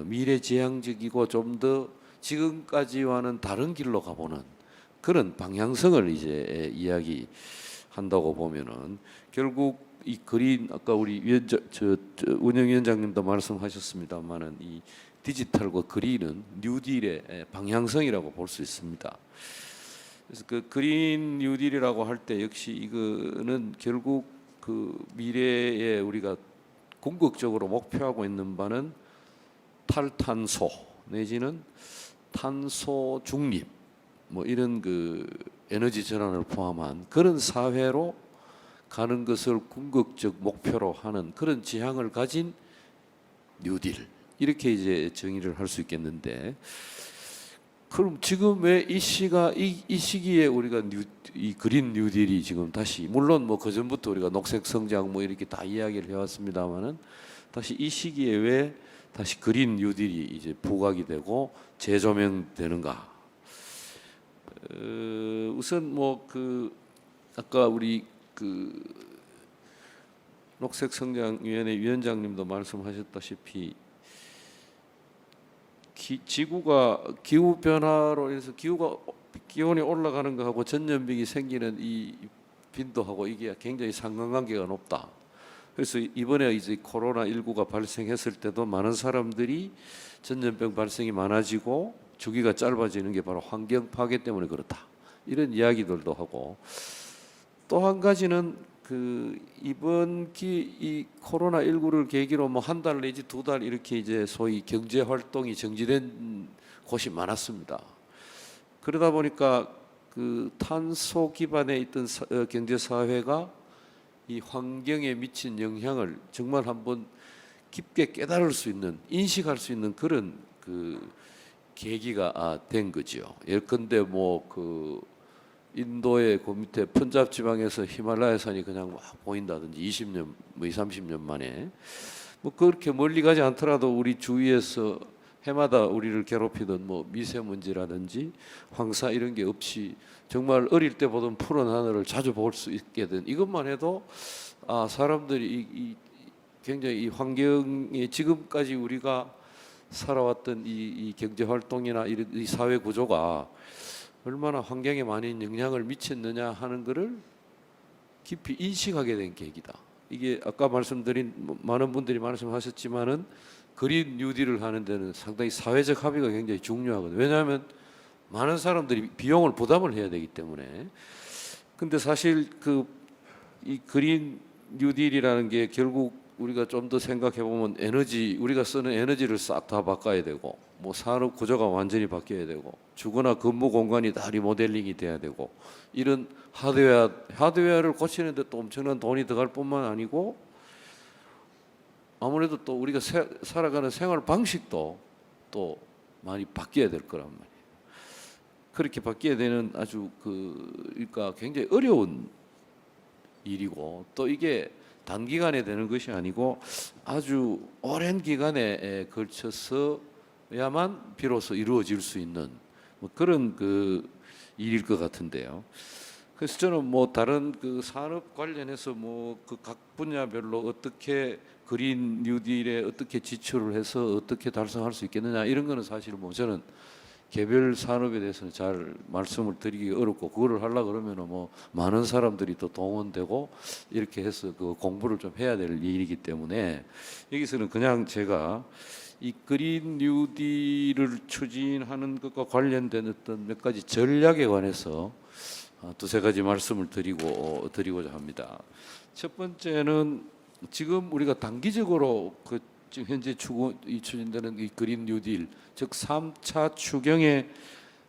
Speaker 4: 미래지향적이고 좀 더 지금까지와는 다른 길로 가보는 그런 방향성을 이제 이야기하는 한다고 보면은 결국 이 그린 아까 우리 운영위원장님도 말씀하셨습니다만은 이 디지털과 그린은 뉴딜의 방향성이라고 볼 수 있습니다. 그래서 그 그린 뉴딜이라고 할 때 역시 이거는 결국 그 미래에 우리가 궁극적으로 목표하고 있는 바는 탈탄소 내지는 탄소 중립 뭐 이런 그 에너지 전환을 포함한 그런 사회로 가는 것을 궁극적 목표로 하는 그런 지향을 가진 뉴딜 이렇게 이제 정의를 할 수 있겠는데, 그럼 지금 왜 이 시기에 우리가 이 그린 뉴딜이 지금 다시, 물론 뭐 그 전부터 우리가 녹색 성장 뭐 이렇게 다 이야기를 해왔습니다만은 다시 이 시기에 왜 다시 그린 뉴딜이 이제 부각이 되고 재조명되는가? 우선 뭐 그 아까 우리 그 녹색성장위원회 위원장님도 말씀하셨다시피 지구가 기후 변화로 인해서 기온이 올라가는 거하고 전염병이 생기는 이 빈도하고 이게 굉장히 상관관계가 높다. 그래서 이번에 이제 코로나19가 발생했을 때도 많은 사람들이 전염병 발생이 많아지고 주기가 짧아지는 게 바로 환경 파괴 때문에 그렇다. 이런 이야기들도 하고, 또 한 가지는 그 이번 이 코로나19를 계기로 뭐 한 달 내지 두 달 이렇게 이제 소위 경제 활동이 정지된 곳이 많았습니다. 그러다 보니까 그 탄소 기반에 있던 경제 사회가 이 환경에 미친 영향을 정말 한번 깊게 깨달을 수 있는, 인식할 수 있는 그런 그 계기가 된 거죠. 예컨대 뭐 그 인도의 그 밑에 펀잡 지방에서 히말라야 산이 그냥 막 보인다든지 20년, 뭐 20, 30년 만에, 뭐 그렇게 멀리 가지 않더라도 우리 주위에서 해마다 우리를 괴롭히던 뭐 미세먼지라든지 황사 이런 게 없이 정말 어릴 때 보던 푸른 하늘을 자주 볼 수 있게 된 이것만 해도 사람들이 굉장히 이 환경에 지금까지 우리가 살아왔던 이 경제 활동이나 이 사회 구조가 얼마나 환경에 많은 영향을 미쳤느냐 하는 것을 깊이 인식하게 된 계기다. 이게 아까 말씀드린 많은 분들이 말씀하셨지만은 그린 뉴딜을 하는 데는 상당히 사회적 합의가 굉장히 중요하거든요. 왜냐하면 많은 사람들이 비용을 부담을 해야 되기 때문에. 근데 사실 이 그린 뉴딜이라는 게 결국 우리가 좀 더 생각해 보면 우리가 쓰는 에너지를 싹 다 바꿔야 되고, 뭐 산업 구조가 완전히 바뀌어야 되고, 주거나 근무 공간이 다 리모델링이 돼야 되고, 이런 하드웨어를 고치는데 또 엄청난 돈이 들어갈 뿐만 아니고, 아무래도 또 우리가 살아가는 생활 방식도 또 많이 바뀌어야 될 거란 말이에요. 그렇게 바뀌어야 되는 아주 그러니까 굉장히 어려운 일이고, 또 이게 단기간에 되는 것이 아니고 아주 오랜 기간에 걸쳐서야만 비로소 이루어질 수 있는 뭐 그런 일일 것 같은데요. 그래서 저는 뭐 다른 산업 관련해서 뭐 각 분야별로 어떻게 그린 뉴딜에 어떻게 지출을 해서 어떻게 달성할 수 있겠느냐 이런 거는 사실 뭐 저는 개별 산업에 대해서는 잘 말씀을 드리기 어렵고, 그거를 하려고 그러면은 뭐 많은 사람들이 또 동원되고 이렇게 해서 공부를 좀 해야 될 일이기 때문에, 여기서는 그냥 제가 이 그린 뉴딜을 추진하는 것과 관련된 어떤 몇 가지 전략에 관해서 두세 가지 말씀을 드리고자 합니다. 첫 번째는 지금 우리가 단기적으로 지금 현재 추진되는 이 그린 뉴딜, 즉 3차 추경에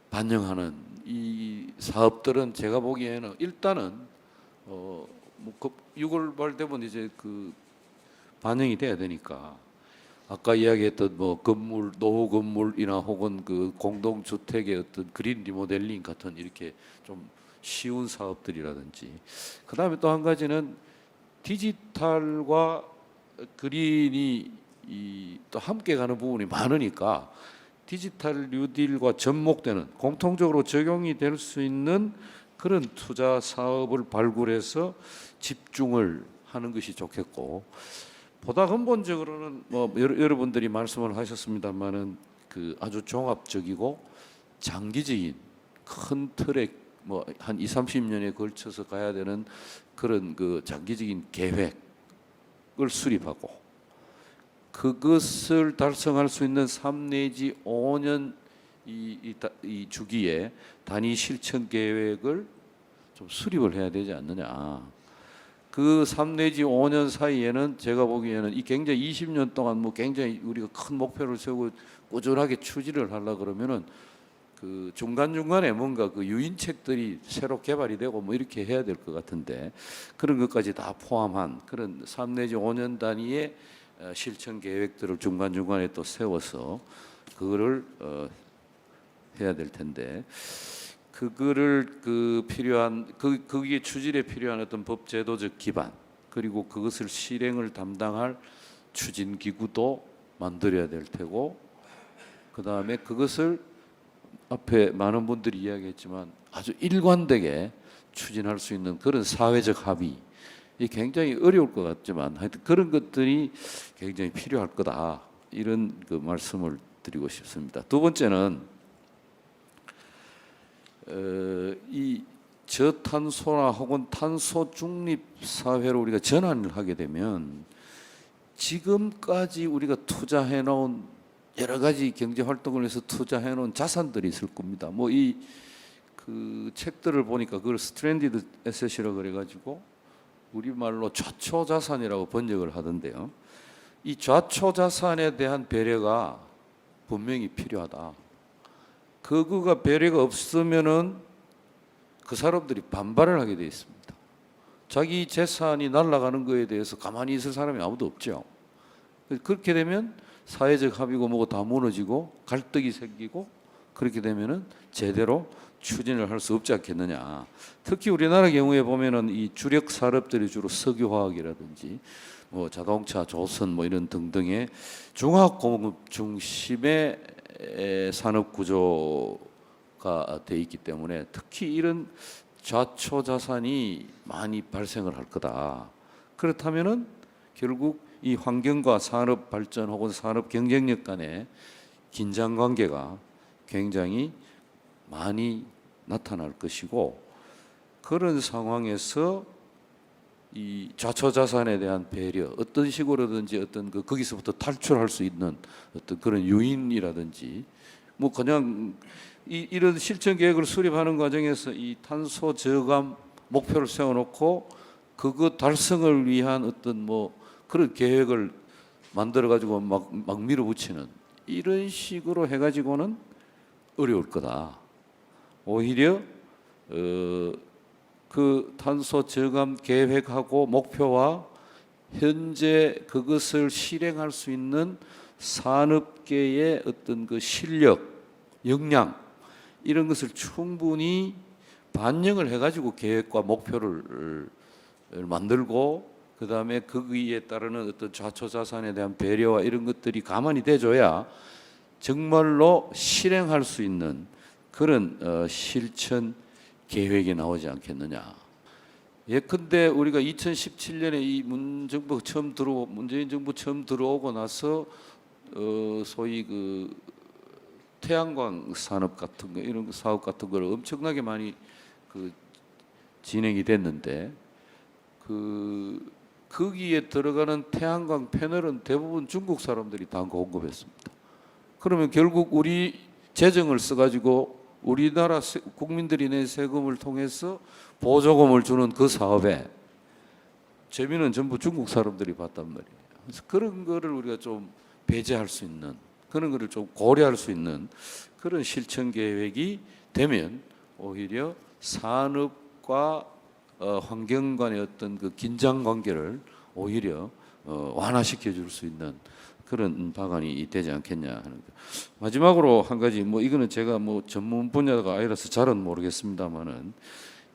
Speaker 4: 반영하는 이 사업들은 제가 보기에는 일단은 뭐 6월 말 되면 이제 반영이 돼야 되니까, 아까 이야기했던 뭐 노후 건물이나 혹은 공동 주택의 어떤 그린 리모델링 같은 이렇게 좀 쉬운 사업들이라든지, 그다음에 또 한 가지는 디지털과 그린이 또 함께 가는 부분이 많으니까 디지털 뉴딜과 접목되는, 공통적으로 적용이 될 수 있는 그런 투자 사업을 발굴해서 집중을 하는 것이 좋겠고, 보다 근본적으로는 뭐 여러분들이 말씀을 하셨습니다만은 아주 종합적이고 장기적인 큰 틀의 뭐 한 2, 30년에 걸쳐서 가야 되는 그런 그 장기적인 계획을 수립하고 그것을 달성할 수 있는 3 내지 5년 이 주기에 단위 실천 계획을 좀 수립을 해야 되지 않느냐. 그 3 내지 5년 사이에는 제가 보기에는 이 굉장히 20년 동안 뭐 굉장히 우리가 큰 목표를 세우고 꾸준하게 추진을 하려 그러면은 그 중간중간에 뭔가 그 유인책들이 새로 개발이 되고 뭐 이렇게 해야 될 것 같은데 그런 것까지 다 포함한 그런 3 내지 5년 단위의 실천 계획들을 중간중간에 또 세워서 그거를 해야 될 텐데 그거를 그 필요한 거기에 추진에 필요한 어떤 법 제도적 기반 그리고 그것을 실행을 담당할 추진 기구도 만들어야 될 테고 그 다음에 그것을 앞에 많은 분들이 이야기했지만 아주 일관되게 추진할 수 있는 그런 사회적 합의 이 굉장히 어려울 것 같지만 하여튼 그런 것들이 굉장히 필요할 거다 이런 그 말씀을 드리고 싶습니다. 두 번째는 이 저탄소나 혹은 탄소 중립 사회로 우리가 전환을 하게 되면 지금까지 우리가 투자해 놓은 여러 가지 경제 활동을 해서 투자해 놓은 자산들이 있을 겁니다. 뭐 이 그 책들을 보니까 그걸 스트랜디드 에셋이라고 그래 가지고 우리말로 좌초 자산이라고 번역을 하던데요. 이 좌초 자산에 대한 배려가 분명히 필요하다. 그거가 배려가 없으면은 그 사람들이 반발을 하게 돼 있습니다. 자기 재산이 날아가는 거에 대해서 가만히 있을 사람이 아무도 없죠. 그렇게 되면 사회적 합의고 뭐고 다 무너지고 갈등이 생기고 그렇게 되면은 제대로 추진을 할 수 없지 않겠느냐. 특히 우리나라 경우에 보면은 이 주력 산업들이 주로 석유화학이라든지 뭐 자동차, 조선 뭐 이런 등등의 중화학 공급 중심의 산업 구조가 돼 있기 때문에 특히 이런 좌초 자산이 많이 발생을 할 거다. 그렇다면은 결국 이 환경과 산업 발전 혹은 산업 경쟁력 간의 긴장 관계가 굉장히 많이 나타날 것이고 그런 상황에서 이 좌초 자산에 대한 배려 어떤 식으로든지 어떤 거기서부터 탈출할 수 있는 어떤 그런 유인이라든지 뭐 그냥 이런 실천 계획을 수립하는 과정에서 이 탄소 저감 목표를 세워놓고 그거 달성을 위한 어떤 뭐 그런 계획을 만들어 가지고 막 밀어붙이는 이런 식으로 해가지고는 어려울 거다. 오히려 그 탄소 저감 계획하고 목표와 현재 그것을 실행할 수 있는 산업계의 어떤 그 실력, 역량 이런 것을 충분히 반영을 해가지고 계획과 목표를 만들고 그 다음에 거기에 따르는 어떤 좌초 자산에 대한 배려와 이런 것들이 가만히 돼줘야 정말로 실행할 수 있는 그런 실천 계획이 나오지 않겠느냐. 예컨대 우리가 2017년에 이 문재인 정부 처음 들어오고 나서 소위 그 태양광 산업 같은 거 이런 사업 같은 걸 엄청나게 많이 그 진행이 됐는데 거기에 들어가는 태양광 패널은 대부분 중국 사람들이 다 공급했습니다. 그러면 결국 우리 재정을 써가지고 우리나라 국민들이 낸 세금을 통해서 보조금을 주는 그 사업에 재미는 전부 중국 사람들이 봤단 말이에요. 그래서 그런 거를 우리가 좀 배제할 수 있는 그런 거를 좀 고려할 수 있는 그런 실천 계획이 되면 오히려 산업과 환경 간의 어떤 그 긴장 관계를 오히려 완화시켜 줄 수 있는 그런 방안이 되지 않겠냐 하는 거. 마지막으로 한 가지 뭐 이거는 제가 뭐 전문 분야가 아니라서 잘은 모르겠습니다만은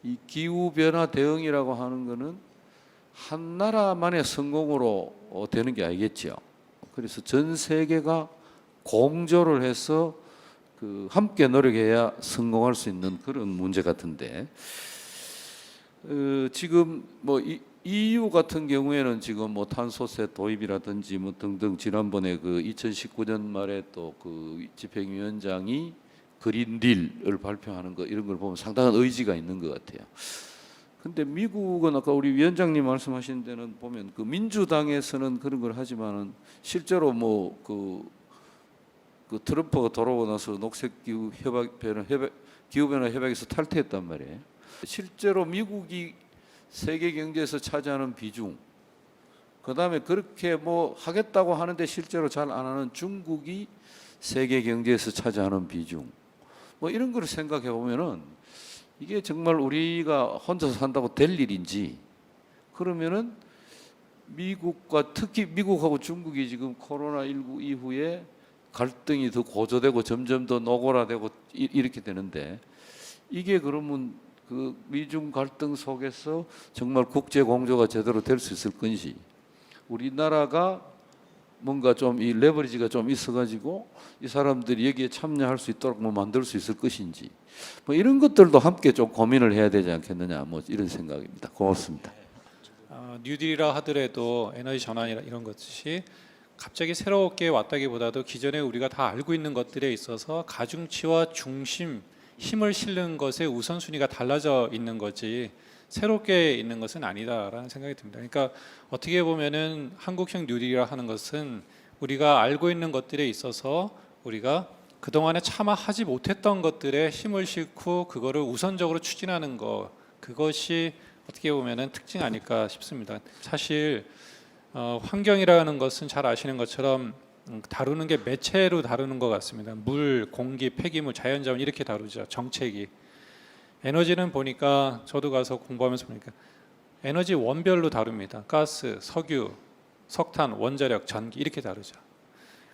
Speaker 4: 이 기후 변화 대응이라고 하는 거는 한 나라만의 성공으로 되는 게 아니겠죠. 그래서 전 세계가 공조를 해서 그 함께 노력해야 성공할 수 있는 그런 문제 같은데 지금 뭐 EU 같은 경우에는 지금 뭐 탄소세 도입이라든지 뭐 등등 지난번에 그 2019년 말에 또 그 집행위원장이 그린 딜을 발표하는 거 이런 걸 보면 상당한 의지가 있는 것 같아요. 근데 미국은 아까 우리 위원장님 말씀하신 데는 보면 그 민주당에서는 그런 걸 하지만은 실제로 뭐 그 트럼프가 돌아오고 나서 녹색 기후 기후변화 협약에서 탈퇴했단 말이에요. 실제로 미국이 세계 경제에서 차지하는 비중, 그다음에 그렇게 뭐 하겠다고 하는데 실제로 잘 안 하는 중국이 세계 경제에서 차지하는 비중, 뭐 이런 걸 생각해 보면은 이게 정말 우리가 혼자서 산다고 될 일인지, 그러면은 미국과 특히 미국하고 중국이 지금 코로나19 이후에 갈등이 더 고조되고 점점 더 노골화되고 이렇게 되는데, 이게 그러면 그 미중 갈등 속에서 정말 국제 공조가 제대로 될 수 있을 건지, 우리나라가 뭔가 좀 이 레버리지가 좀 있어가지고 이 사람들이 여기에 참여할 수 있도록 뭐 만들 수 있을 것인지, 뭐 이런 것들도 함께 좀 고민을 해야 되지 않겠느냐, 뭐 이런 생각입니다. 고맙습니다.
Speaker 5: 뉴딜이라 하더라도 에너지 전환이라 이런 것이 갑자기 새롭게 왔다기보다도 기존에 우리가 다 알고 있는 것들에 있어서 가중치와 중심, 힘을 실는 것의 우선순위가 달라져 있는 거지 새롭게 있는 것은 아니다라는 생각이 듭니다. 그러니까 어떻게 보면은 한국형 뉴딜이라 하는 것은 우리가 알고 있는 것들에 있어서 우리가 그동안에 차마 하지 못했던 것들에 힘을 싣고 그거를 우선적으로 추진하는 것, 그것이 어떻게 보면은 특징 아닐까 싶습니다. 사실 환경이라는 것은 잘 아시는 것처럼 다루는 게 매체로 다루는 것 같습니다. 물, 공기, 폐기물, 자연자원 이렇게 다루죠. 정책이. 에너지는 보니까 저도 가서 공부하면서 보니까 에너지 원별로 다룹니다. 가스, 석유, 석탄, 원자력, 전기 이렇게 다루죠.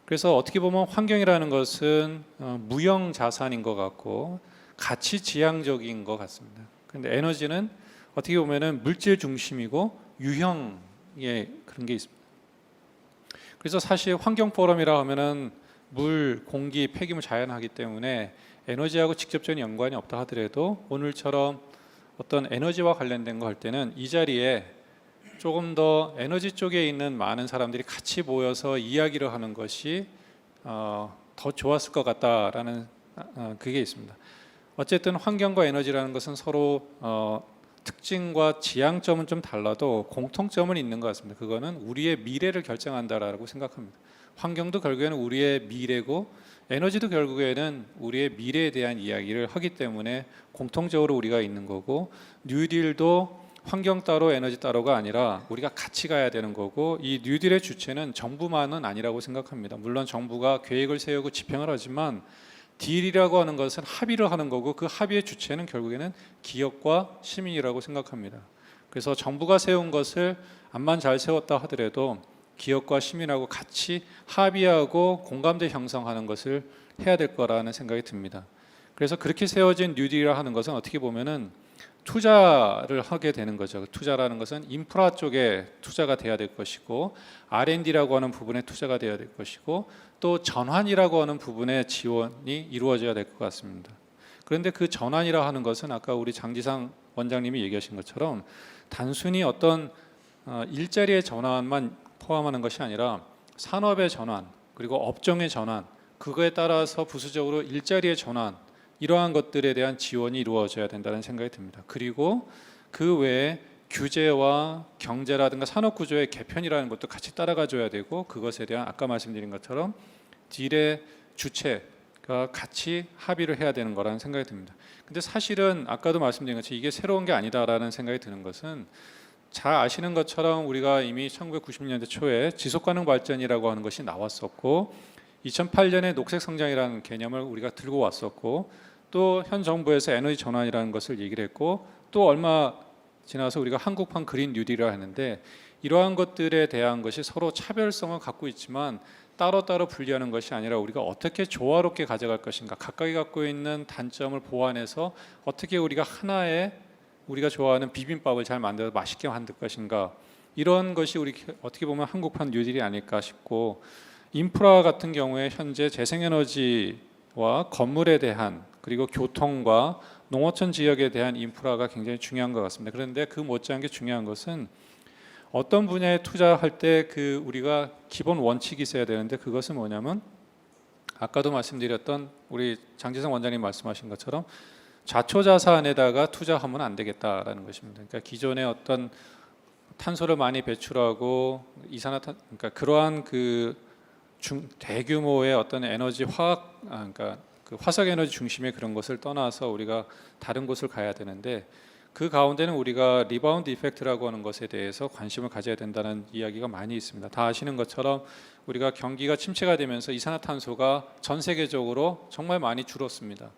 Speaker 5: 그래서 어떻게 보면 환경이라는 것은 무형 자산인 것 같고 가치지향적인 것 같습니다. 그런데 에너지는 어떻게 보면은 물질 중심이고 유형의 그런 게 있습니다. 그래서 사실 환경 포럼이라 하면은 물, 공기, 폐기물 자연하기 때문에 에너지하고 직접적인 연관이 없다 하더라도 오늘처럼 어떤 에너지와 관련된 거 할 때는 이 자리에 조금 더 에너지 쪽에 있는 많은 사람들이 같이 모여서 이야기를 하는 것이 더 좋았을 것 같다라는 그게 있습니다. 어쨌든 환경과 에너지라는 것은 서로 특징과 지향점은 좀 달라도 공통점은 있는 것 같습니다. 그거는 우리의 미래를 결정한다라고 생각합니다. 환경도 결국에는 우리의 미래고 에너지도 결국에는 우리의 미래에 대한 이야기를 하기 때문에 공통적으로 우리가 있는 거고, 뉴딜도 환경 따로 에너지 따로가 아니라 우리가 같이 가야 되는 거고, 이 뉴딜의 주체는 정부만은 아니라고 생각합니다. 물론 정부가 계획을 세우고 집행을 하지만 딜이라고 하는 것은 합의를 하는 거고, 그 합의의 주체는 결국에는 기업과 시민이라고 생각합니다. 그래서 정부가 세운 것을 암만 잘 세웠다 하더라도 기업과 시민하고 같이 합의하고 공감대 형성하는 것을 해야 될 거라는 생각이 듭니다. 그래서 그렇게 세워진 뉴딜이라 하는 것은 어떻게 보면은 투자를 하게 되는 거죠. 투자라는 것은 인프라 쪽에 투자가 돼야 될 것이고, R&D라고 하는 부분에 투자가 돼야 될 것이고, 또 전환이라고 하는 부분에 지원이 이루어져야 될 것 같습니다. 그런데 그 전환이라 하는 것은 아까 우리 장지상 원장님이 얘기하신 것처럼 단순히 어떤 일자리의 전환만 포함하는 것이 아니라 산업의 전환, 그리고 업종의 전환, 그거에 따라서 부수적으로 일자리의 전환, 이러한 것들에 대한 지원이 이루어져야 된다는 생각이 듭니다. 그리고 그 외에 규제와 경제라든가 산업 구조의 개편이라는 것도 같이 따라가줘야 되고, 그것에 대한 아까 말씀드린 것처럼 딜의 주체가 같이 합의를 해야 되는 거라는 생각이 듭니다. 근데 사실은 아까도 말씀드린 것처럼 이게 새로운 게 아니다라는 생각이 드는 것은, 잘 아시는 것처럼 우리가 이미 1990년대 초에 지속가능 발전이라고 하는 것이 나왔었고, 2008년에 녹색 성장이라는 개념을 우리가 들고 왔었고, 또 현 정부에서 에너지 전환이라는 것을 얘기를 했고, 또 얼마 지나서 우리가 한국판 그린 뉴딜이라 하는데, 이러한 것들에 대한 것이 서로 차별성을 갖고 있지만 따로따로 분리하는 것이 아니라 우리가 어떻게 조화롭게 가져갈 것인가, 각각이 갖고 있는 단점을 보완해서 어떻게 우리가 하나의 우리가 좋아하는 비빔밥을 잘 만들어서 맛있게 만들 것인가, 이런 것이 우리 어떻게 보면 한국판 뉴딜이 아닐까 싶고, 인프라 같은 경우에 현재 재생에너지와 건물에 대한, 그리고 교통과 농어촌 지역에 대한 인프라가 굉장히 중요한 것 같습니다. 그런데 그 못지않게 중요한 것은 어떤 분야에 투자할 때 그 우리가 기본 원칙이 있어야 되는데, 그것은 뭐냐면 아까도 말씀드렸던 우리 장지성 원장님 말씀하신 것처럼 자초자산에다가 투자하면 안 되겠다라는 것입니다. 그러니까 기존의 어떤 탄소를 많이 배출하고 이산화탄, 그러니까 그러한 그 대규모의 어떤 에너지 그러니까 그 화석 에너지 중심의 그런 것을 떠나서 우리가 다른 곳을 가야 되는데, 그 가운데는 우리가 리바운드 이펙트라고 하는 것에 대해서 관심을 가져야 된다는 이야기가 많이 있습니다. 다 아시는 것처럼 우리가 경기가 침체가 되면서 이산화탄소가 전 세계적으로 정말 많이 줄었습니다.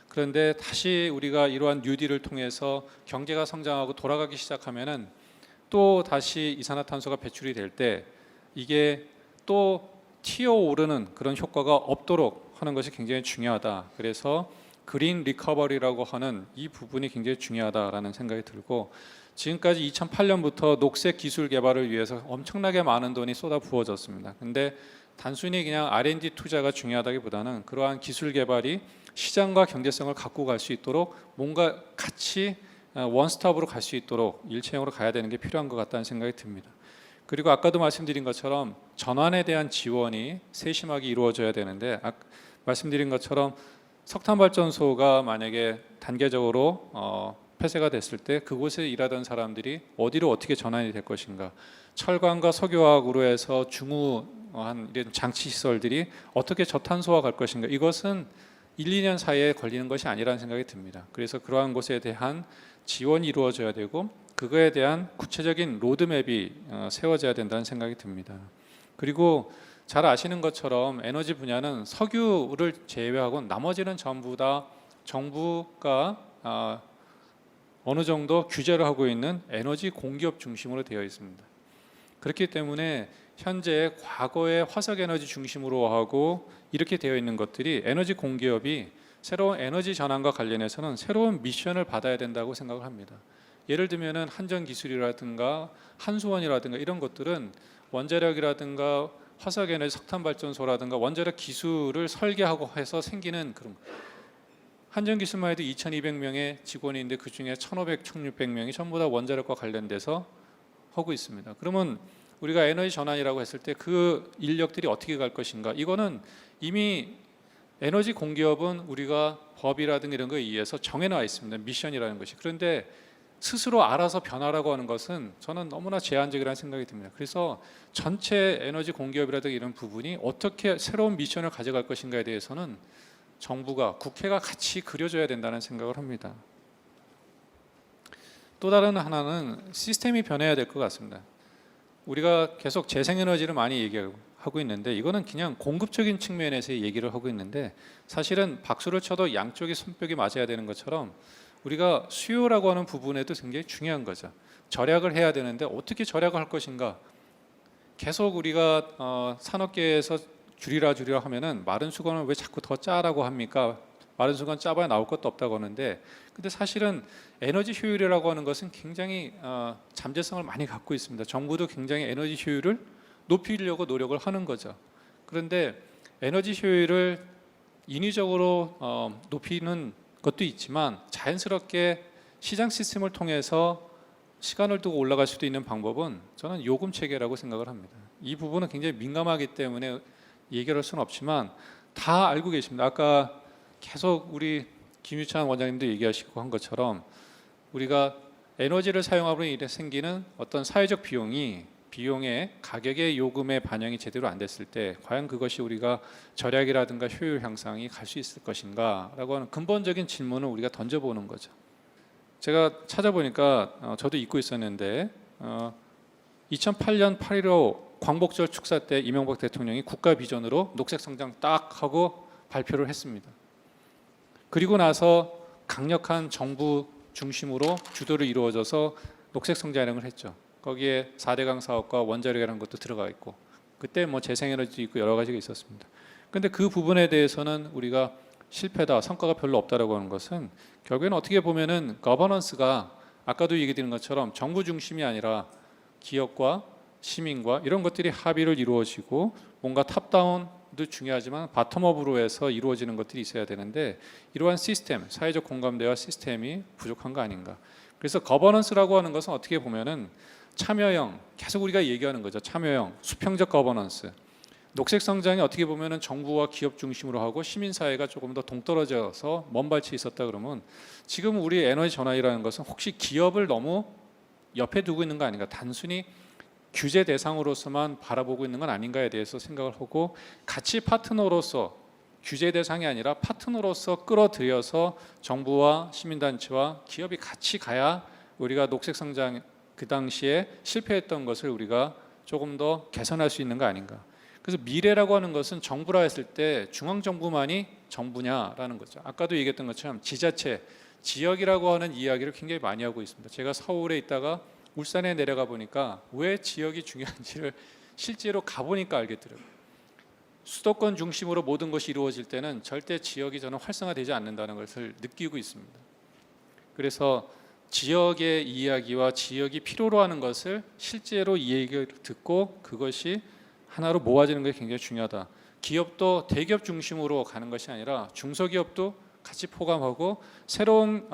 Speaker 5: 그런데 다시 우리가 이러한 뉴딜을 통해서 경제가 성장하고 돌아가기 시작하면은 또 다시 이산화탄소가 배출이 될 때 이게 또 튀어오르는 그런 효과가 없도록 하는 것이 굉장히 중요하다. 그래서 그린 리커버리라고 하는 이 부분이 굉장히 중요하다라는 생각이 들고, 지금까지 2008년부터 녹색 기술 개발을 위해서 엄청나게 많은 돈이 쏟아 부어졌습니다. 근데 단순히 그냥 R&D 투자가 중요하다기보다는 그러한 기술 개발이 시장과 경제성을 갖고 갈 수 있도록 뭔가 같이 원스톱으로 갈 수 있도록 일체형으로 가야 되는 게 필요한 것 같다는 생각이 듭니다. 그리고 아까도 말씀드린 것처럼 전환에 대한 지원이 세심하게 이루어져야 되는데, 말씀드린 것처럼 석탄 발전소가 만약에 단계적으로 폐쇄가 됐을 때 그곳에 일하던 사람들이 어디로 어떻게 전환이 될 것인가, 철강과 석유화학으로 해서 중후한 이런 장치 시설들이 어떻게 저탄소화 갈 것인가, 이것은 1, 2년 사이에 걸리는 것이 아니라는 생각이 듭니다. 그래서 그러한 것에 대한 지원이 이루어져야 되고 그거에 대한 구체적인 로드맵이 세워져야 된다는 생각이 듭니다. 그리고 잘 아시는 것처럼 에너지 분야는 석유를 제외하고 나머지는 전부 다 정부가 어느 정도 규제를 하고 있는 에너지 공기업 중심으로 되어 있습니다. 그렇기 때문에 현재 과거의 화석 에너지 중심으로 하고 이렇게 되어 있는 것들이 에너지 공기업이 새로운 에너지 전환과 관련해서는 새로운 미션을 받아야 된다고 생각을 합니다. 예를 들면은 한전 기술이라든가 한수원이라든가 이런 것들은 원자력이라든가 화석 에너지 석탄 발전소라든가 원자력 기술을 설계하고 해서 생기는 그런, 한전 기술만 해도 2,200명의 직원이 있는데 그 중에 1,500, 1,600명이 전부 다 원자력과 관련돼서 하고 있습니다. 그러면 우리가 에너지 전환이라고 했을 때 그 인력들이 어떻게 갈 것인가, 이거는 이미 에너지 공기업은 우리가 법이라든가 이런 거에 의해서 정해놔 있습니다. 미션이라는 것이. 그런데 스스로 알아서 변화라고 하는 것은 저는 너무나 제한적이라는 생각이 듭니다. 그래서 전체 에너지 공기업이라든가 이런 부분이 어떻게 새로운 미션을 가져갈 것인가에 대해서는 정부가, 국회가 같이 그려줘야 된다는 생각을 합니다. 또 다른 하나는 시스템이 변해야 될 것 같습니다. 우리가 계속 재생에너지를 많이 얘기하고 있는데 이거는 그냥 공급적인 측면에서 얘기를 하고 있는데, 사실은 박수를 쳐도 양쪽의 손뼉이 맞아야 되는 것처럼 우리가 수요라고 하는 부분에도 굉장히 중요한 거죠. 절약을 해야 되는데 어떻게 절약을 할 것인가. 계속 우리가 산업계에서 줄이라 하면은 마른 수건을 왜 자꾸 더 짜라고 합니까? 마른 수건 짜봐야 나올 것도 없다고 하는데, 근데 사실은 에너지 효율이라고 하는 것은 굉장히 잠재성을 많이 갖고 있습니다. 정부도 굉장히 에너지 효율을 높이려고 노력을 하는 거죠. 그런데 에너지 효율을 인위적으로 높이는 것도 있지만 자연스럽게 시장 시스템을 통해서 시간을 두고 올라갈 수도 있는 방법은 저는 요금 체계라고 생각을 합니다. 이 부분은 굉장히 민감하기 때문에 얘기할 수는 없지만 다 알고 계십니다. 아까 계속 우리 김유찬 원장님도 얘기하시고 한 것처럼 우리가 에너지를 사용하므로 인해 생기는 어떤 사회적 비용의 가격의 요금에 반영이 제대로 안 됐을 때 과연 그것이 우리가 절약이라든가 효율 향상이 갈 수 있을 것인가라고 하는 근본적인 질문을 우리가 던져보는 거죠. 제가 찾아보니까 저도 잊고 있었는데 2008년 8.15 광복절 축사 때 이명박 대통령이 국가 비전으로 녹색 성장 딱 하고 발표를 했습니다. 그리고 나서 강력한 정부 중심으로 주도를 이루어져서 녹색 성장을 했죠. 거기에 4대강 사업과 원자력이라는 것도 들어가 있고, 그때 뭐 재생에너지도 있고 여러 가지가 있었습니다. 그런데 그 부분에 대해서는 우리가 실패다, 성과가 별로 없다라고 하는 것은 결국에는 어떻게 보면은 거버넌스가 아까도 얘기 드린 것처럼 정부 중심이 아니라 기업과 시민과 이런 것들이 합의를 이루어지고 뭔가 탑다운도 중요하지만 바텀업으로 해서 이루어지는 것들이 있어야 되는데, 이러한 시스템, 사회적 공감대와 시스템이 부족한 거 아닌가. 그래서 거버넌스라고 하는 것은 어떻게 보면은 참여형, 계속 우리가 얘기하는 거죠. 참여형, 수평적 거버넌스. 녹색 성장이 어떻게 보면은 정부와 기업 중심으로 하고 시민 사회가 조금 더 동떨어져서 먼 발치에 있었다 그러면 지금 우리 에너지 전환이라는 것은 혹시 기업을 너무 옆에 두고 있는 거 아닌가? 단순히 규제 대상으로서만 바라보고 있는 건 아닌가에 대해서 생각을 하고 같이 파트너로서 규제 대상이 아니라 파트너로서 끌어들여서 정부와 시민단체와 기업이 같이 가야 우리가 녹색 성장 그 당시에 실패했던 것을 우리가 조금 더 개선할 수 있는 거 아닌가. 그래서 미래라고 하는 것은 정부라 했을 때 중앙정부만이 정부냐라는 거죠. 아까도 얘기했던 것처럼 지자체, 지역이라고 하는 이야기를 굉장히 많이 하고 있습니다. 제가 서울에 있다가 울산에 내려가 보니까 왜 지역이 중요한지를 실제로 가보니까 알겠더라고요. 수도권 중심으로 모든 것이 이루어질 때는 절대 지역이 저는 활성화되지 않는다는 것을 느끼고 있습니다. 그래서 지역의 이야기와 지역이 필요로 하는 것을 실제로 이 얘기를 듣고 그것이 하나로 모아지는 게 굉장히 중요하다. 기업도 대기업 중심으로 가는 것이 아니라 중소기업도 같이 포함하고 새로운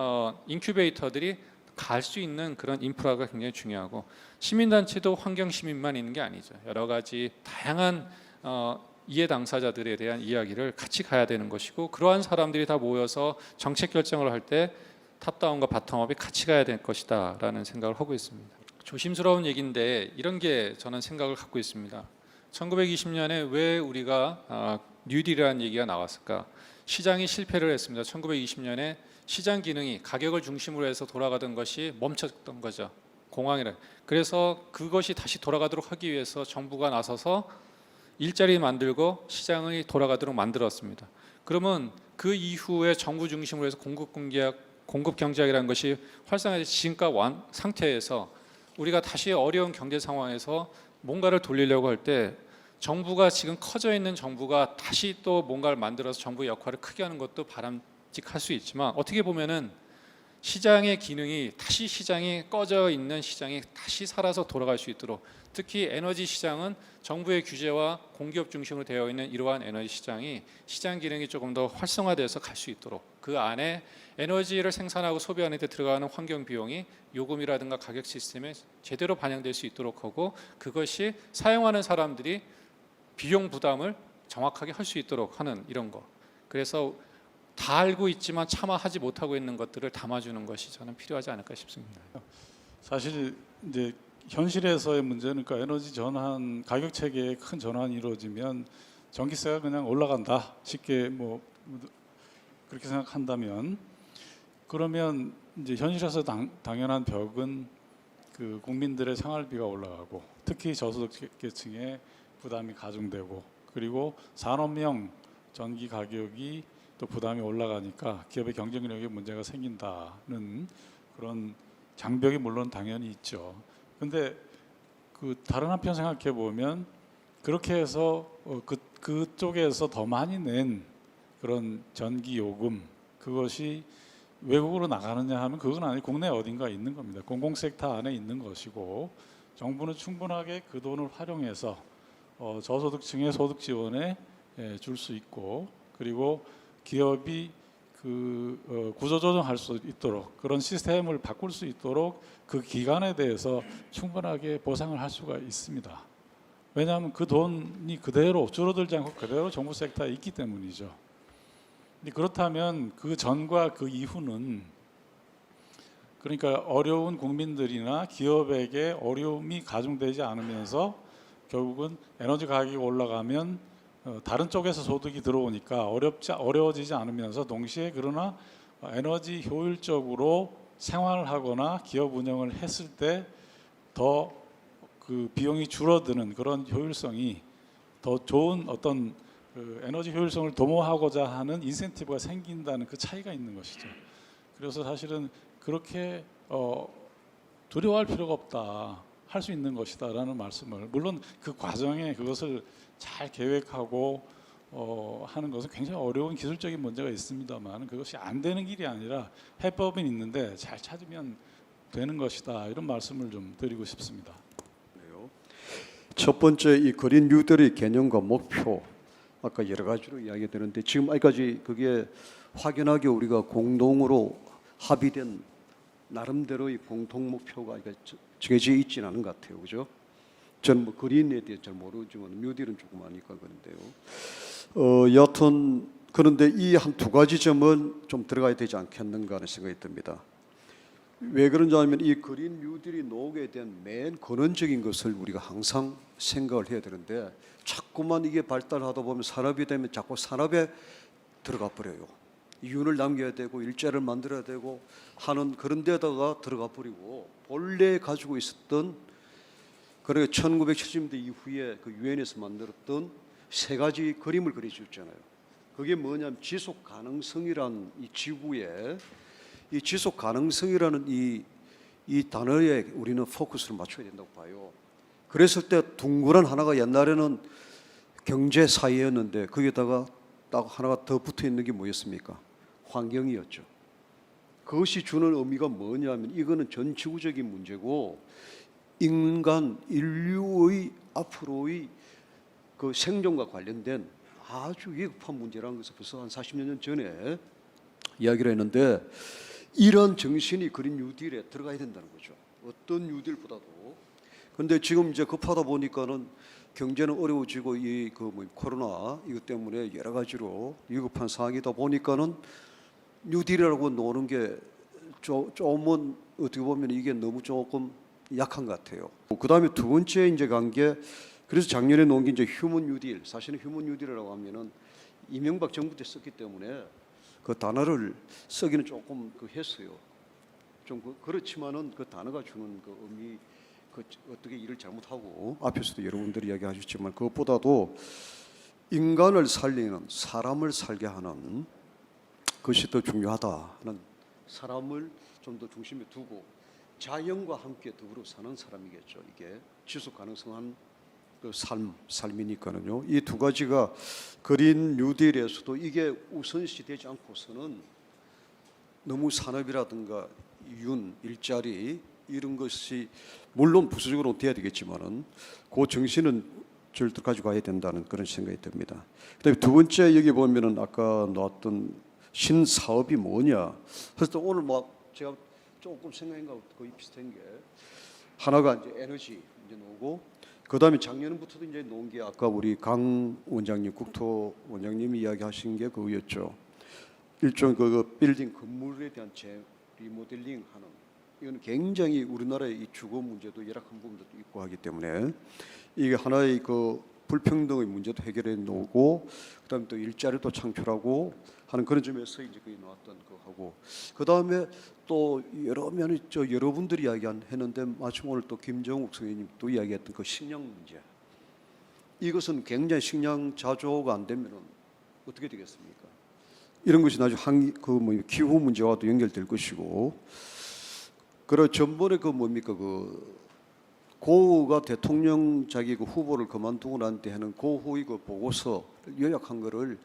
Speaker 5: 인큐베이터들이 갈 수 있는 그런 인프라가 굉장히 중요하고 시민단체도 환경시민만 있는 게 아니죠. 여러 가지 다양한 이해 당사자들에 대한 이야기를 같이 가야 되는 것이고 그러한 사람들이 다 모여서 정책 결정을 할 때 탑다운과 바텀업이 같이 가야 될 것이다 라는 생각을 하고 있습니다. 조심스러운 얘기인데 이런 게 저는 생각을 갖고 있습니다. 1920년에 왜 우리가 뉴딜이라는 얘기가 나왔을까? 시장이 실패를 했습니다. 1920년에 시장 기능이 가격을 중심으로 해서 돌아가던 것이 멈췄던 거죠. 공황이라. 그래서 그것이 다시 돌아가도록 하기 위해서 정부가 나서서 일자리 만들고 시장이 돌아가도록 만들었습니다. 그러면 그 이후에 정부 중심으로 해서 공급 경제학이라는 것이 활성화된 지금까지 상태에서 우리가 다시 어려운 경제 상황에서 뭔가를 돌리려고 할 때 정부가 지금 커져 있는 정부가 다시 또 뭔가를 만들어서 정부의 역할을 크게 하는 것도 바람직할 수 있지만 어떻게 보면은 시장의 기능이 다시 시장이 꺼져 있는 시장이 다시 살아서 돌아갈 수 있도록 특히 에너지 시장은 정부의 규제와 공기업 중심으로 되어 있는 이러한 에너지 시장이 시장 기능이 조금 더 활성화돼서 갈 수 있도록 그 안에 에너지를 생산하고 소비하는 데 들어가는 환경 비용이 요금이라든가 가격 시스템에 제대로 반영될 수 있도록 하고 그것이 사용하는 사람들이 비용 부담을 정확하게 할 수 있도록 하는 이런 거. 그래서 다 알고 있지만 차마 하지 못하고 있는 것들을 담아주는 것이 저는 필요하지 않을까 싶습니다.
Speaker 2: 사실 이제 현실에서의 문제는 그러니까 에너지 전환 가격 체계에 큰 전환이 이루어지면 전기세가 그냥 올라간다 쉽게 뭐 그렇게 생각한다면 그러면 이제 현실에서 당연한 벽은 그 국민들의 생활비가 올라가고 특히 저소득계층의 부담이 가중되고 그리고 산업용 전기 가격이 또 부담이 올라가니까 기업의 경쟁력에 문제가 생긴다는 그런 장벽이 물론 당연히 있죠. 근데 그 다른 한편 생각해 보면 그렇게 해서 그쪽에서 더 많이 낸 그런 전기 요금 그것이 외국으로 나가느냐 하면 그건 아니고 국내 어딘가 있는 겁니다. 공공섹터 안에 있는 것이고 정부는 충분하게 그 돈을 활용해서 저소득층의 소득 지원에 줄 수 있고 그리고 기업이 그 구조조정할 수 있도록 그런 시스템을 바꿀 수 있도록 그 기간에 대해서 충분하게 보상을 할 수가 있습니다. 왜냐하면 그 돈이 그대로 줄어들지 않고 그대로 정부 섹터에 있기 때문이죠. 근데 그렇다면 그 전과 그 이후는 그러니까 어려운 국민들이나 기업에게 어려움이 가중되지 않으면서 결국은 에너지 가격이 올라가면 다른 쪽에서 소득이 들어오니까 어려워지지 않으면서 동시에 그러나 에너지 효율적으로 생활을 하거나 기업 운영을 했을 때 더 그 비용이 줄어드는 그런 효율성이 더 좋은 어떤 그 에너지 효율성을 도모하고자 하는 인센티브가 생긴다는 그 차이가 있는 것이죠. 그래서 사실은 그렇게 두려워할 필요가 없다. 할 수 있는 것이다라는 말씀을 물론 그 과정에 그것을 잘 계획하고 하는 것은 굉장히 어려운 기술적인 문제가 있습니다만 그것이 안 되는 길이 아니라 해법은 있는데 잘 찾으면 되는 것이다 이런 말씀을 좀 드리고 싶습니다.
Speaker 6: 첫 번째 이 그린 뉴딜의 개념과 목표 아까 여러 가지로 이야기되는데 지금 아직까지 그게 확연하게 우리가 공동으로 합의된 나름대로의 공통 목표가 정해져 있지는 않은 것 같아요, 그죠? 저는 뭐 그린에 대해 잘 모르지만 뉴딜은 조금 아니까 그런데요. 여하튼 그런데 이 한 두 가지 점은 좀 들어가야 되지 않겠는가 하는 생각이 듭니다. 왜 그런지 하면 이 그린 뉴딜이 노후에 대한 맨 근원적인 것을 우리가 항상 생각을 해야 되는데 자꾸만 이게 발달하다 보면 산업이 되면 자꾸 산업에 들어가 버려요. 이윤을 남겨야 되고 일자리를 만들어야 되고 하는 그런 데다가 들어가 버리고 본래 가지고 있었던 그래 1970년대 이후에 그 유엔에서 만들었던 세 가지 그림을 그려주잖아요. 그게 뭐냐면 지속 가능성이란 이 지구에 이 지속 가능성이라는 이 단어에 우리는 포커스를 맞춰야 된다고 봐요. 그랬을 때 둥그런 하나가 옛날에는 경제 사회였는데 거기에다가 딱 하나가 더 붙어 있는 게 뭐였습니까? 환경이었죠. 그것이 주는 의미가 뭐냐면 이거는 전 지구적인 문제고 인류의 앞으로의 그 생존과 관련된 아주 위급한 문제라는 것을 벌써 한 40년 전에 이야기를 했는데 이런 정신이 그린 뉴딜에 들어가야 된다는 거죠. 어떤 뉴딜보다도. 그런데 지금 이제 급하다 보니까는 경제는 어려워지고 이 그 코로나 이것 때문에 여러 가지로 위급한 상황이다 보니까는 뉴딜이라고 노는 게 조금은 어떻게 보면 이게 너무 조금 약한 것 같아요. 그 다음에 두 번째 이제 간 게 그래서 작년에 놓은 게 이제 휴먼 뉴딜. 사실은 휴먼 뉴딜이라고 하면은 이명박 정부 때 썼기 때문에 그 단어를 쓰기는 조금 했어요. 좀 그렇지만은 그 단어가 주는 그 의미, 그 어떻게 일을 잘못하고 앞에서도 여러분들이 이야기하셨지만 그것보다도 인간을 살리는 사람을 살게 하는 것이 더 중요하다는 사람을 좀 더 중심에 두고 자연과 함께 더불어 사는 사람이겠죠. 이게 지속 가능성한 그 삶이니까는요. 이 두 가지가 그린 뉴딜에서도 이게 우선시 되지 않고서는 너무 산업이라든가 윤, 일자리 이런 것이 물론 부수적으로 돼야 되겠지만은 그 정신은 절대 가지고 가야 된다는 그런 생각이 듭니다. 그다음에 두 번째 여기 보면은 아까 나왔던 신사업이 뭐냐. 그래서 오늘 막 제가 조금 생각한 거 거의 비슷한 게 하나가 이제 에너지 이제 나오고 그다음에 작년부터도 이제 놓은 게 아까 우리 강 원장님 국토 원장님이 이야기하신 게 그거였죠. 일종 그 빌딩 건물에 대한 리모델링 하는 이건 굉장히 우리나라의 이 주거 문제도 열악한 부분도 있고 하기 때문에 이게 하나의 그 불평등의 문제도 해결해 놓고 그다음에 또 일자리도 창출하고 하는 그런 점에서 이제 거기 나왔던 거 하고 그다음에 또 여러 면이 여러분들이 이야기했는데 마침 오늘 또 김정욱 선생님 또 이야기했던 그 식량 문제 이것은 굉장히 식량 자조가 안 되면은 어떻게 되겠습니까? 이런 것이 나중에 기후 문제와도 연결될 것이고 그리고 전번에 그 뭡니까 그 고우가 대통령 자기 그 후보를 그만두고 난 뒤에 하는 고우의 그 보고서 요약한 거를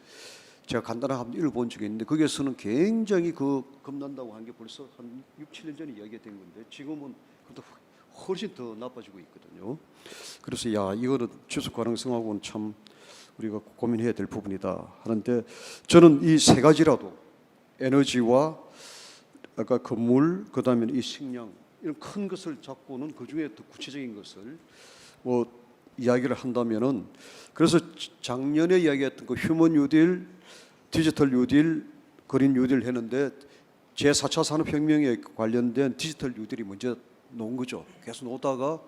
Speaker 6: 제가 간단하게 한번 읽어본 적이 있는데 거기에서는 굉장히 그 겁난다고 한 게 벌써 한 6, 7년 전에 이야기가 된 건데 지금은 그것도 훨씬 더 나빠지고 있거든요. 그래서 야 이거는 지속 가능성하고는 참 우리가 고민해야 될 부분이다 하는데 저는 이 세 가지라도 에너지와 아까 건물 그다음에 이 식량 이런 큰 것을 잡고는 그 중에 더 구체적인 것을 뭐 이야기를 한다면은 그래서 작년에 이야기했던 그 휴먼 뉴딜, 디지털 뉴딜, 그린 뉴딜 했는데 제4차 산업혁명에 관련된 디지털 뉴딜이 먼저 놓은 거죠. 계속 놓다가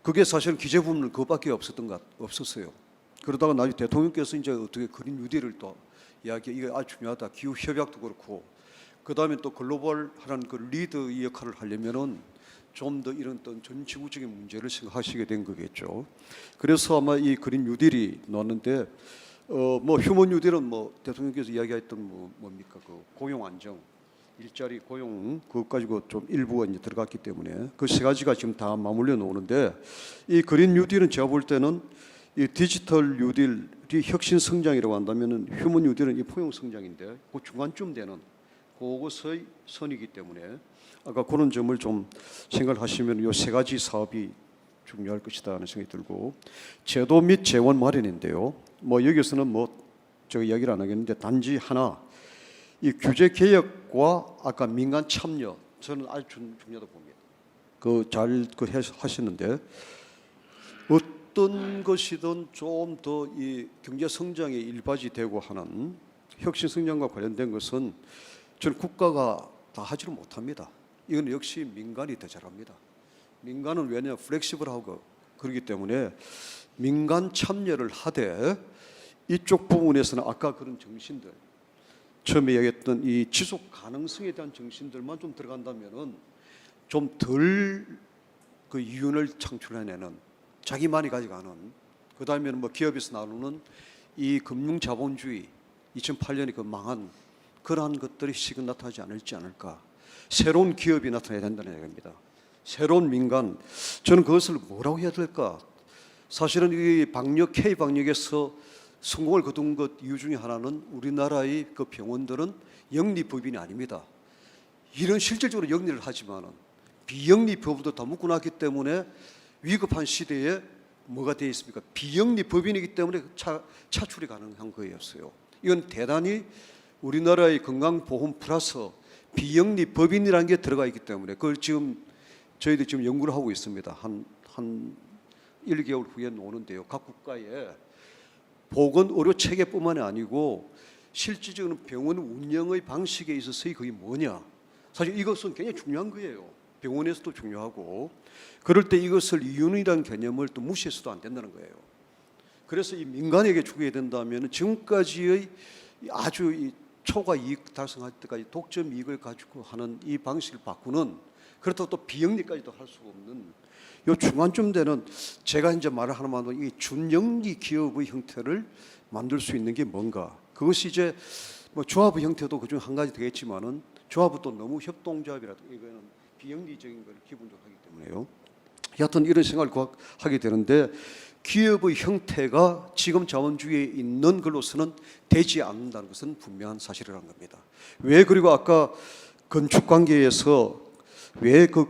Speaker 6: 그게 사실은 기재부는 그것밖에 없었어요. 그러다가 나중에 대통령께서 이제 어떻게 그린 뉴딜을 또 이게 아주 중요하다. 기후 협약도 그렇고 그 다음에 또 글로벌 하는 그 리더 이 역할을 하려면은 좀 더 이런 전 지구적인 문제를 생각하시게 된 거겠죠. 그래서 아마 이 그린 뉴딜이 나왔는데 뭐 휴먼 뉴딜은 뭐 대통령께서 이야기했던 뭡니까 그 고용 안정, 일자리 고용 그것 가지고 좀 일부가 이제 들어갔기 때문에 그 세 가지가 지금 다 맞물려 놓는데 이 그린 뉴딜은 제가 볼 때는 이 디지털 뉴딜이 혁신 성장이라고 한다면은 휴먼 뉴딜은 이 포용 성장인데 그 중간쯤 되는 그것의 선이기 때문에 아까 그런 점을 좀 생각하시면 이 세 가지 사업이 중요할 것이다 하는 생각이 들고 제도 및 재원 마련인데요. 뭐 여기서는 뭐 제가 이야기를 안 하겠는데 단지 하나 이 규제 개혁과 아까 민간 참여 저는 아주 중요하다고 봅니다. 그 잘 하시는데 어떤 것이든 좀 더 이 경제 성장에 일바지되고 하는 혁신 성장과 관련된 것은 저는 국가가 다 하지를 못합니다. 이건 역시 민간이 더 잘합니다. 민간은 왜냐 플렉시블하고 그렇기 때문에 민간 참여를 하되 이쪽 부분에서는 아까 그런 정신들 처음에 얘기했던 이 지속 가능성에 대한 정신들만 좀 들어간다면은 좀 덜 그 이윤을 창출해내는 자기만이 가져가는 그 다음에는 뭐 기업에서 나누는 이 금융 자본주의 2008년에 그 망한 그러한 것들이 시근 나타나지 않을까. 새로운 기업이 나타나야 된다는 얘기입니다. 새로운 민간. 저는 그것을 뭐라고 해야 될까? 사실은 이 방역 K 방역에서 성공을 거둔 것 이유 중에 하나는 우리나라의 그 병원들은 영리법인이 아닙니다. 이런 실질적으로 영리를 하지만은 비영리법으로 다 묶어놨기 때문에 위급한 시대에 뭐가 되어 있습니까? 비영리법인이기 때문에 차출이 가능한 거였어요. 이건 대단히 우리나라의 건강보험 플러스 비영리법인이라는 게 들어가 있기 때문에 그걸 지금 저희들이 지금 연구를 하고 있습니다. 한 1개월 후에 오는데요. 각 국가의 보건 의료 체계뿐만이 아니고 실질적으로 병원 운영의 방식에 있어서의 그게 뭐냐. 사실 이것은 굉장히 중요한 거예요. 병원에서도 중요하고 그럴 때 이것을 이윤이라는 개념을 또 무시해서도 안 된다는 거예요. 그래서 이 민간에게 주게 된다면 지금까지의 아주 이 초과 이익 달성할 때까지 독점 이익을 가지고 하는 이 방식을 바꾸는 그렇다고 또 비영리까지도 할 수 없는 요 중간쯤 되는 제가 이제 말을 하나만 하면 이 준영리 기업의 형태를 만들 수 있는 게 뭔가 그것이 이제 뭐 조합의 형태도 그중 한 가지 되겠지만은 조합은 또 너무 협동조합이라든가 이거는 비영리적인 걸 기본적으로 하기 때문에요. 여하튼 이런 생각을 하게 되는데 기업의 형태가 지금 자본주의에 있는 걸로서는 되지 않는다는 것은 분명한 사실이라는 겁니다. 왜 그리고 아까 건축 관계에서 왜 그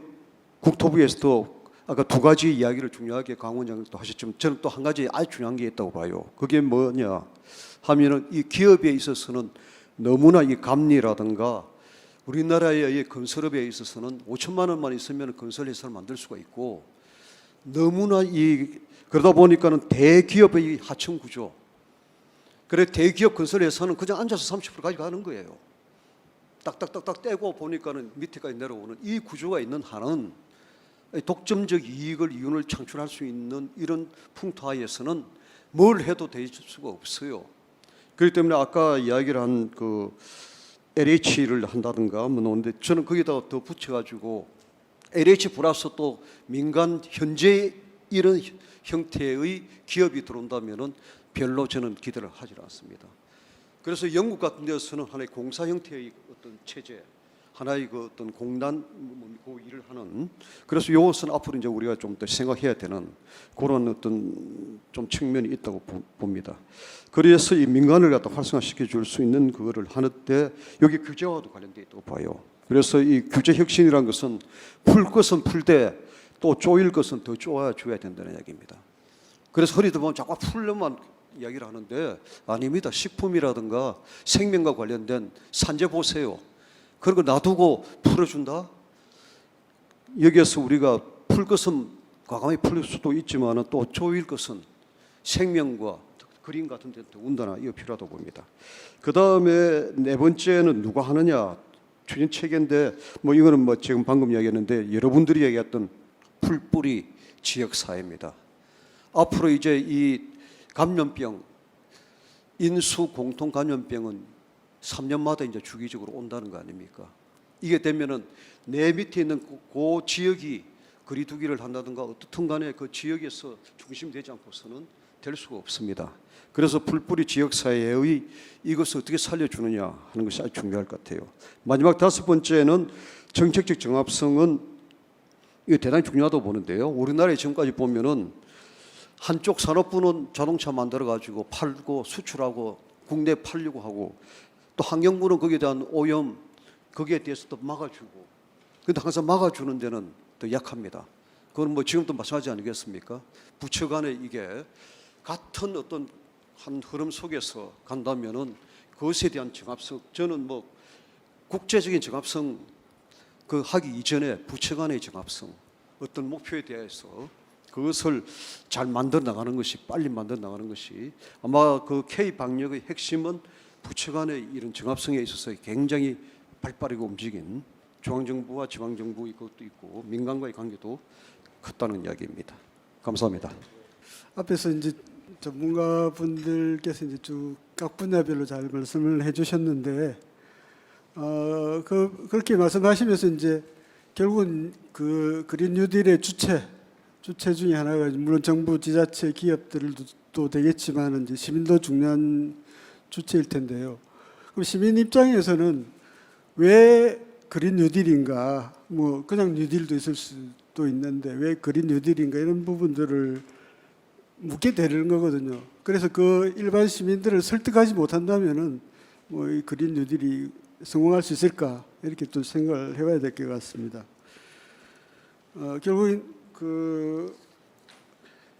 Speaker 6: 국토부에서도 아까 두 가지 이야기를 중요하게 강 원장도 하셨지만 저는 또 한 가지 아주 중요한 게 있다고 봐요. 그게 뭐냐 하면은 이 기업에 있어서는 너무나 이 감리라든가 우리나라의 건설업에 있어서는 5천만 원만 있으면 건설회사를 만들 수가 있고 너무나 그러다 보니까는 대기업의 하청 구조. 그래 대기업 건설회사는 그냥 앉아서 30% 가져가는 거예요. 딱딱딱딱 떼고 보니까는 밑에까지 내려오는 이 구조가 있는 한은 독점적 이윤을 창출할 수 있는 이런 풍토하에서는 뭘 해도 될 수가 없어요. 그렇기 때문에 아까 이야기를 한 그 LH를 한다든가 뭐 나오는데 저는 거기다가 더 붙여가지고 LH 플러스 또 민간 현재 이런 형태의 기업이 들어온다면은 별로 저는 기대를 하지 않습니다. 그래서 영국 같은 데서는 하나의 공사 형태의 어떤 체제, 하나의 그 어떤 공단 그 일을 하는 그래서 이것은 앞으로 이제 우리가 좀 더 생각해야 되는 그런 어떤 좀 측면이 있다고 봅니다. 그래서 이 민간을 갖다 활성화시켜 줄 수 있는 그거를 하는데 여기 규제와도 관련돼 있다고 봐요. 그래서 이 규제 혁신이라는 것은 풀 것은 풀되 또 조일 것은 더 조아줘야 된다는 얘기입니다. 그래서 허리도 보면 자꾸 풀려만 이야기를 하는데 아닙니다. 식품이라든가 생명과 관련된 산재 보세요. 그런 거 놔두고 풀어준다? 여기에서 우리가 풀 것은 과감히 풀 수도 있지만 또 조일 것은 생명과 그림 같은 데 온다나 이거 필요하다고 봅니다. 그 다음에 네 번째는 누가 하느냐 추진 체계인데 뭐 이거는 뭐 지금 방금 이야기했는데 여러분들이 얘기했던 풀뿌리 지역 사회입니다. 앞으로 이제 이 감염병 인수 공통 감염병은 3년마다 이제 주기적으로 온다는 거 아닙니까? 이게 되면은 내 밑에 있는 그 지역이 거리두기를 한다든가 어떻든 간에 그 지역에서 중심되지 않고서는 될 수가 없습니다. 그래서 풀뿌리 지역사회의 이것을 어떻게 살려주느냐 하는 것이 아주 중요할 것 같아요. 마지막 다섯 번째는 정책적 정합성은 이거 대단히 중요하다고 보는데요. 우리나라에 지금까지 보면은 한쪽 산업부는 자동차 만들어 가지고 팔고 수출하고 국내에 팔려고 하고 또 환경부는 거기에 대한 오염 거기에 대해서도 막아주고 근데 항상 막아주는 데는 더 약합니다. 그건 뭐 지금도 마찬가지 아니겠습니까? 부처 간에 이게 같은 어떤 한 흐름 속에서 간다면은 그것에 대한 정합성 저는 뭐 국제적인 정합성 그 하기 이전에 부처 간의 정합성 어떤 목표에 대해서 그것을 잘 만들어 나가는 것이, 빨리 만들어 나가는 것이 아마 그 K 방역의 핵심은 부처 간의 이런 정합성에 있어서 굉장히 발빠르게 움직인 중앙정부와 지방정부 이것도 있고 민간과의 관계도 컸다는 이야기입니다. 감사합니다.
Speaker 7: 앞에서 이제 전문가분들께서 이제 쭉 각 분야별로 잘 말씀을 해주셨는데, 그렇게 말씀하시면서 이제 결국은 그 그린 뉴딜의 주체 중에 하나가 물론 정부, 지자체, 기업들도 되겠지만 이제 시민도 중요한 주체일 텐데요. 그럼 시민 입장에서는 왜 그린 뉴딜인가? 뭐 그냥 뉴딜도 있을 수도 있는데 왜 그린 뉴딜인가 이런 부분들을 묻게 되는 거거든요. 그래서 그 일반 시민들을 설득하지 못한다면은 뭐 이 그린 뉴딜이 성공할 수 있을까 이렇게 또 생각을 해봐야 될 것 같습니다. 결국은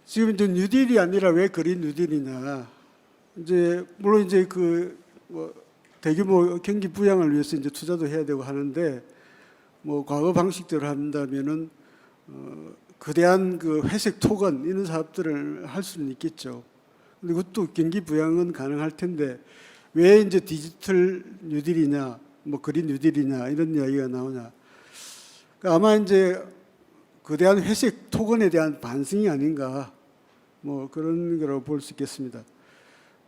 Speaker 7: 지금 이제 뉴딜이 아니라 왜 그린 뉴딜이냐? 이제 물론 이제 뭐 대규모 경기 부양을 위해서 이제 투자도 해야 되고 하는데 뭐 과거 방식대로 한다면은 거대한 그 회색 토건 이런 사업들을 할 수는 있겠죠. 근데 그것도 경기 부양은 가능할 텐데 왜 이제 디지털 뉴딜이냐, 뭐 그린 뉴딜이냐 이런 이야기가 나오냐? 그러니까 아마 이제 거대한 회색 토건에 대한 반성이 아닌가, 뭐 그런 거라고 볼 수 있겠습니다.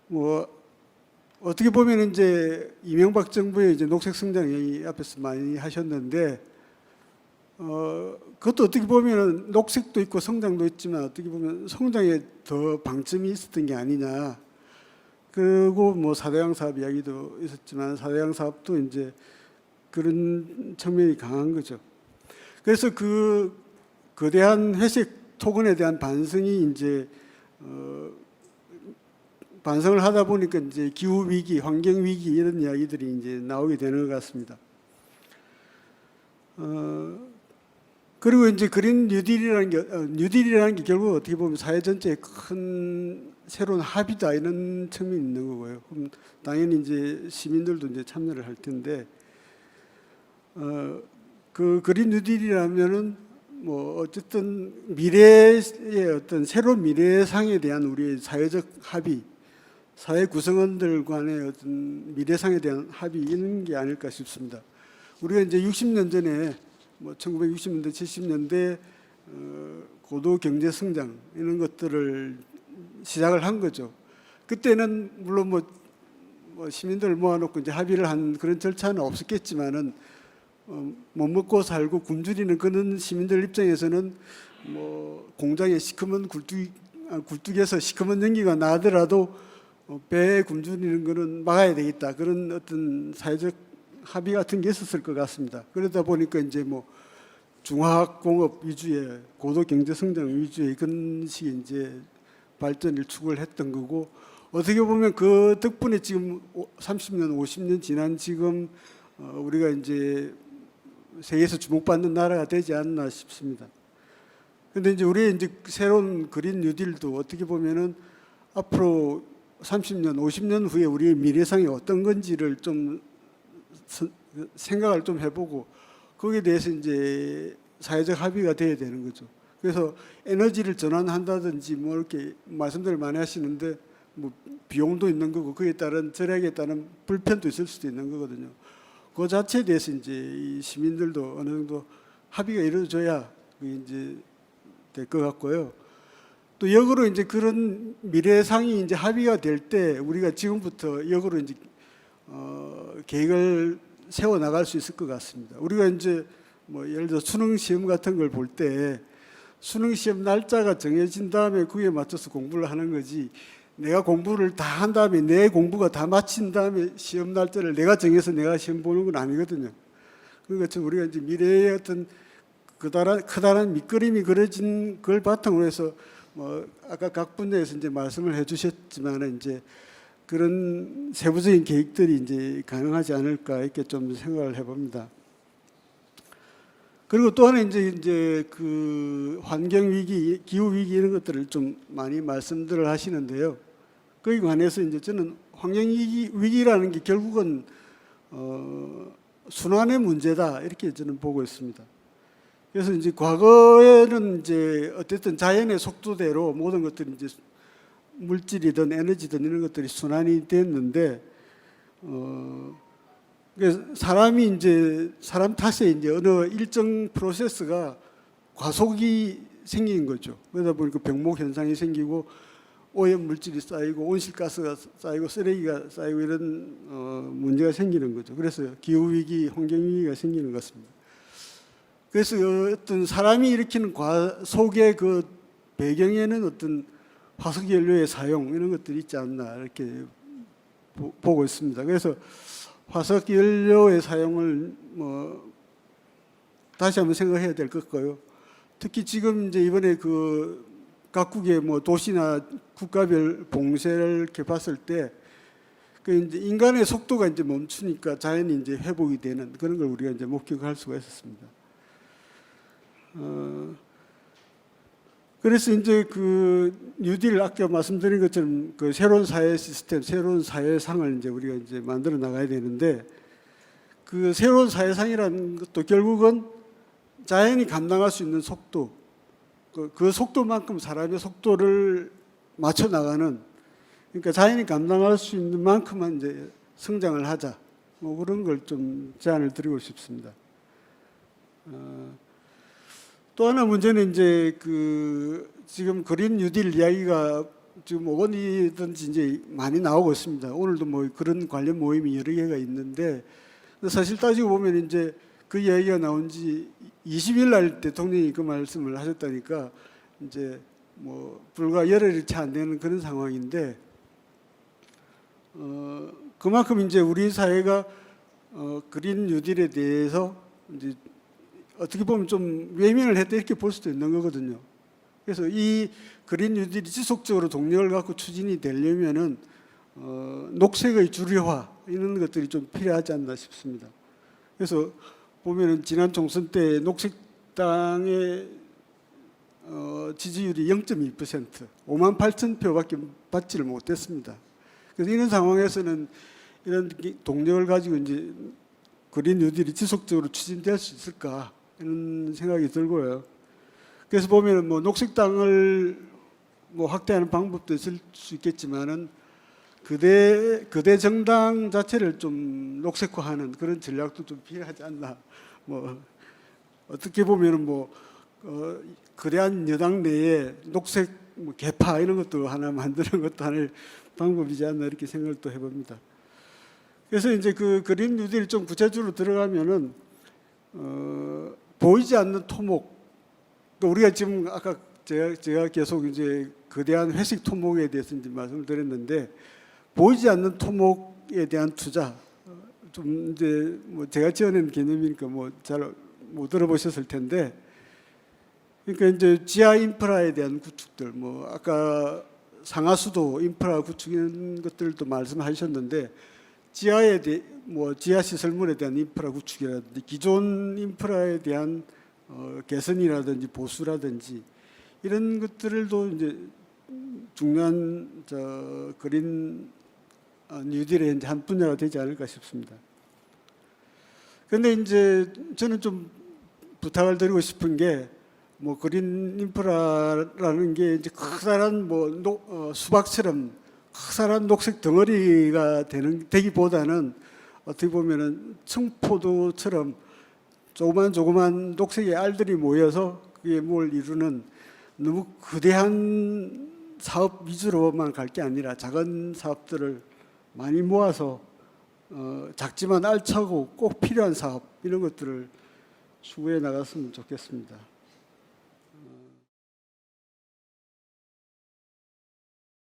Speaker 7: 뭐 어떻게 보면 이제 이명박 정부의 이제 녹색 성장 얘기 앞에서 많이 하셨는데, 그것도 어떻게 보면 녹색도 있고 성장도 있지만 어떻게 보면 성장에 더 방점이 있었던 게 아니냐. 그리고 뭐 4대강 사업 이야기도 있었지만 4대강 사업도 이제 그런 측면이 강한 거죠. 그래서 그 거대한 회색 토건에 대한 반성이 이제 반성을 하다 보니까 이제 기후 위기, 환경 위기 이런 이야기들이 이제 나오게 되는 것 같습니다. 그리고 이제 그린 뉴딜이라는 게 결국 어떻게 보면 사회 전체에 큰 새로운 합의다 이런 측면이 있는 거고요. 그럼 당연히 이제 시민들도 이제 참여를 할 텐데, 그 그린 뉴딜이라면은 뭐 어쨌든 미래의 어떤 새로운 미래상에 대한 우리의 사회적 합의, 사회 구성원들 간의 어떤 미래상에 대한 합의 이런 게 아닐까 싶습니다. 우리가 이제 60년 전에 뭐 1960년대, 70년대 고도 경제 성장 이런 것들을 시작을 한 거죠. 그때는 물론 뭐 시민들을 모아놓고 이제 합의를 한 그런 절차는 없었겠지만은 못 먹고 살고 굶주리는 그런 시민들 입장에서는 뭐 공장에 시커먼 굴뚝에서 시커먼 연기가 나더라도 배에 굶주리는 거는 막아야 되겠다. 그런 어떤 사회적 합의 같은 게 있었을 것 같습니다. 그러다 보니까 이제 뭐 중화공업 위주의 고도 경제 성장 위주의 그런 식의 이제 발전을 추구를 했던 거고, 어떻게 보면 그 덕분에 지금 30년, 50년 지난 지금 우리가 이제 세계에서 주목받는 나라가 되지 않나 싶습니다. 그런데 이제 우리의 이제 새로운 그린 뉴딜도 어떻게 보면은 앞으로 30년, 50년 후에 우리의 미래상이 어떤 건지를 좀 생각을 좀 해보고 거기에 대해서 이제 사회적 합의가 돼야 되는 거죠. 그래서 에너지를 전환한다든지 뭐 이렇게 말씀들을 많이 하시는데 뭐 비용도 있는 거고 그에 따른 절약에 따른 불편도 있을 수도 있는 거거든요. 그 자체에 대해서 이제 이 시민들도 어느 정도 합의가 이루어져야 그게 이제 될 것 같고요. 또 역으로 이제 그런 미래상이 이제 합의가 될 때 우리가 지금부터 역으로 이제 계획을 세워 나갈 수 있을 것 같습니다. 우리가 이제 뭐 예를 들어 수능 시험 같은 걸 볼 때 수능 시험 날짜가 정해진 다음에 그에 맞춰서 공부를 하는 거지, 내가 공부를 다 한 다음에 내 공부가 다 마친 다음에 시험 날짜를 내가 정해서 내가 시험 보는 건 아니거든요. 그러니까 우리가 이제 미래의 어떤 커다란 밑그림이 그려진 걸 바탕으로 해서 뭐 아까 각 분야에서 이제 말씀을 해주셨지만 이제 그런 세부적인 계획들이 이제 가능하지 않을까 이렇게 좀 생각을 해봅니다. 그리고 또 하나 이제 그 환경 위기, 기후 위기 이런 것들을 좀 많이 말씀들을 하시는데요. 거기에 관해서 이제 저는 환경 위기라는 게 결국은 순환의 문제다 이렇게 저는 보고 있습니다. 그래서 이제 과거에는 이제 어쨌든 자연의 속도대로 모든 것들이 이제 물질이든 에너지든 이런 것들이 순환이 됐는데 그래서 사람이 이제 사람 탓에 이제 어느 일정 프로세스가 과속이 생긴 거죠. 그러다 보니까 병목 현상이 생기고 오염 물질이 쌓이고 온실가스가 쌓이고 쓰레기가 쌓이고 이런 문제가 생기는 거죠. 그래서 기후 위기, 환경 위기가 생기는 것 같습니다. 그래서 어떤 사람이 일으키는 과속의 그 배경에는 어떤 화석 연료의 사용 이런 것들이 있지 않나 이렇게 보고 있습니다. 그래서 화석 연료의 사용을 뭐 다시 한번 생각해야 될 것 같고요. 특히 지금 이제 이번에 그 각국의 뭐 도시나 국가별 봉쇄를 이렇게 봤을 때 그 이제 인간의 속도가 이제 멈추니까 자연이 이제 회복이 되는 그런 걸 우리가 이제 목격할 수가 있었습니다. 그래서 이제 그 뉴딜 아까 말씀드린 것처럼 그 새로운 사회 시스템, 새로운 사회상을 이제 우리가 이제 만들어 나가야 되는데 그 새로운 사회상이라는 것도 결국은 자연이 감당할 수 있는 속도, 그 속도만큼 사람의 속도를 맞춰 나가는, 그러니까 자연이 감당할 수 있는 만큼만 이제 성장을 하자, 뭐 그런 걸 좀 제안을 드리고 싶습니다. 또 하나 문제는 이제 그 지금 그린 뉴딜 이야기가 지금 어디든지 이제 많이 나오고 있습니다. 오늘도 뭐 그런 관련 모임이 여러 개가 있는데 사실 따지고 보면 이제 그 이야기가 나온 지 20일 날 대통령이 그 말씀을 하셨다니까 이제 뭐 불과 열흘이 채 안 되는 그런 상황인데 그만큼 이제 우리 사회가 그린 뉴딜에 대해서 이제 어떻게 보면 좀 외면을 했다 이렇게 볼 수도 있는 거거든요. 그래서 이 그린 뉴딜이 지속적으로 동력을 갖고 추진이 되려면은 녹색의 주류화 이런 것들이 좀 필요하지 않나 싶습니다. 그래서 보면은 지난 총선 때 녹색당의 지지율이 0.2%, 5만 8천 표밖에 받지를 못했습니다. 그래서 이런 상황에서는 이런 동력을 가지고 이제 그린 뉴딜이 지속적으로 추진될 수 있을까 이런 생각이 들고요. 그래서 보면은 뭐 녹색당을 뭐 확대하는 방법도 있을 수 있겠지만은 그대 정당 자체를 좀 녹색화하는 그런 전략도 좀 필요하지 않나. 뭐 어떻게 보면은 뭐 거대한 여당 내에 녹색 뭐 개파 이런 것도 하나 만드는 것도 하나의 방법이지 않나 이렇게 생각을 또 해봅니다. 그래서 이제 그 그린 뉴딜 좀 구체적으로 들어가면은 보이지 않는 토목. 그러니까 우리가 지금 아까 제가 계속 이제 거대한 회색 토목에 대해서 이제 말씀을 드렸는데 보이지 않는 토목에 대한 투자. 좀 이제 뭐 제가 지어낸 개념이니까 뭐 잘 못 들어보셨을 텐데, 그러니까 이제 지하 인프라에 대한 구축들, 뭐 아까 상하수도 인프라 구축 이런 것들도 말씀하셨는데 지하에 뭐 지하 시설물에 대한 인프라 구축이라든지 기존 인프라에 대한 개선이라든지 보수라든지 이런 것들도 이제 중요한 그린 뉴딜의 이제 한 분야가 되지 않을까 싶습니다. 그런데 이제 저는 좀 부탁을 드리고 싶은 게 뭐 그린 인프라라는 게 이제 커다란 뭐 수박처럼 커다란 녹색 덩어리가 되기보다는 어떻게 보면은 청포도처럼 조그만 녹색의 알들이 모여서 그게 뭘 이루는 너무 거대한 사업 위주로만 갈 게 아니라 작은 사업들을 많이 모아서 작지만 알차고 꼭 필요한 사업 이런 것들을 추구해 나갔으면 좋겠습니다.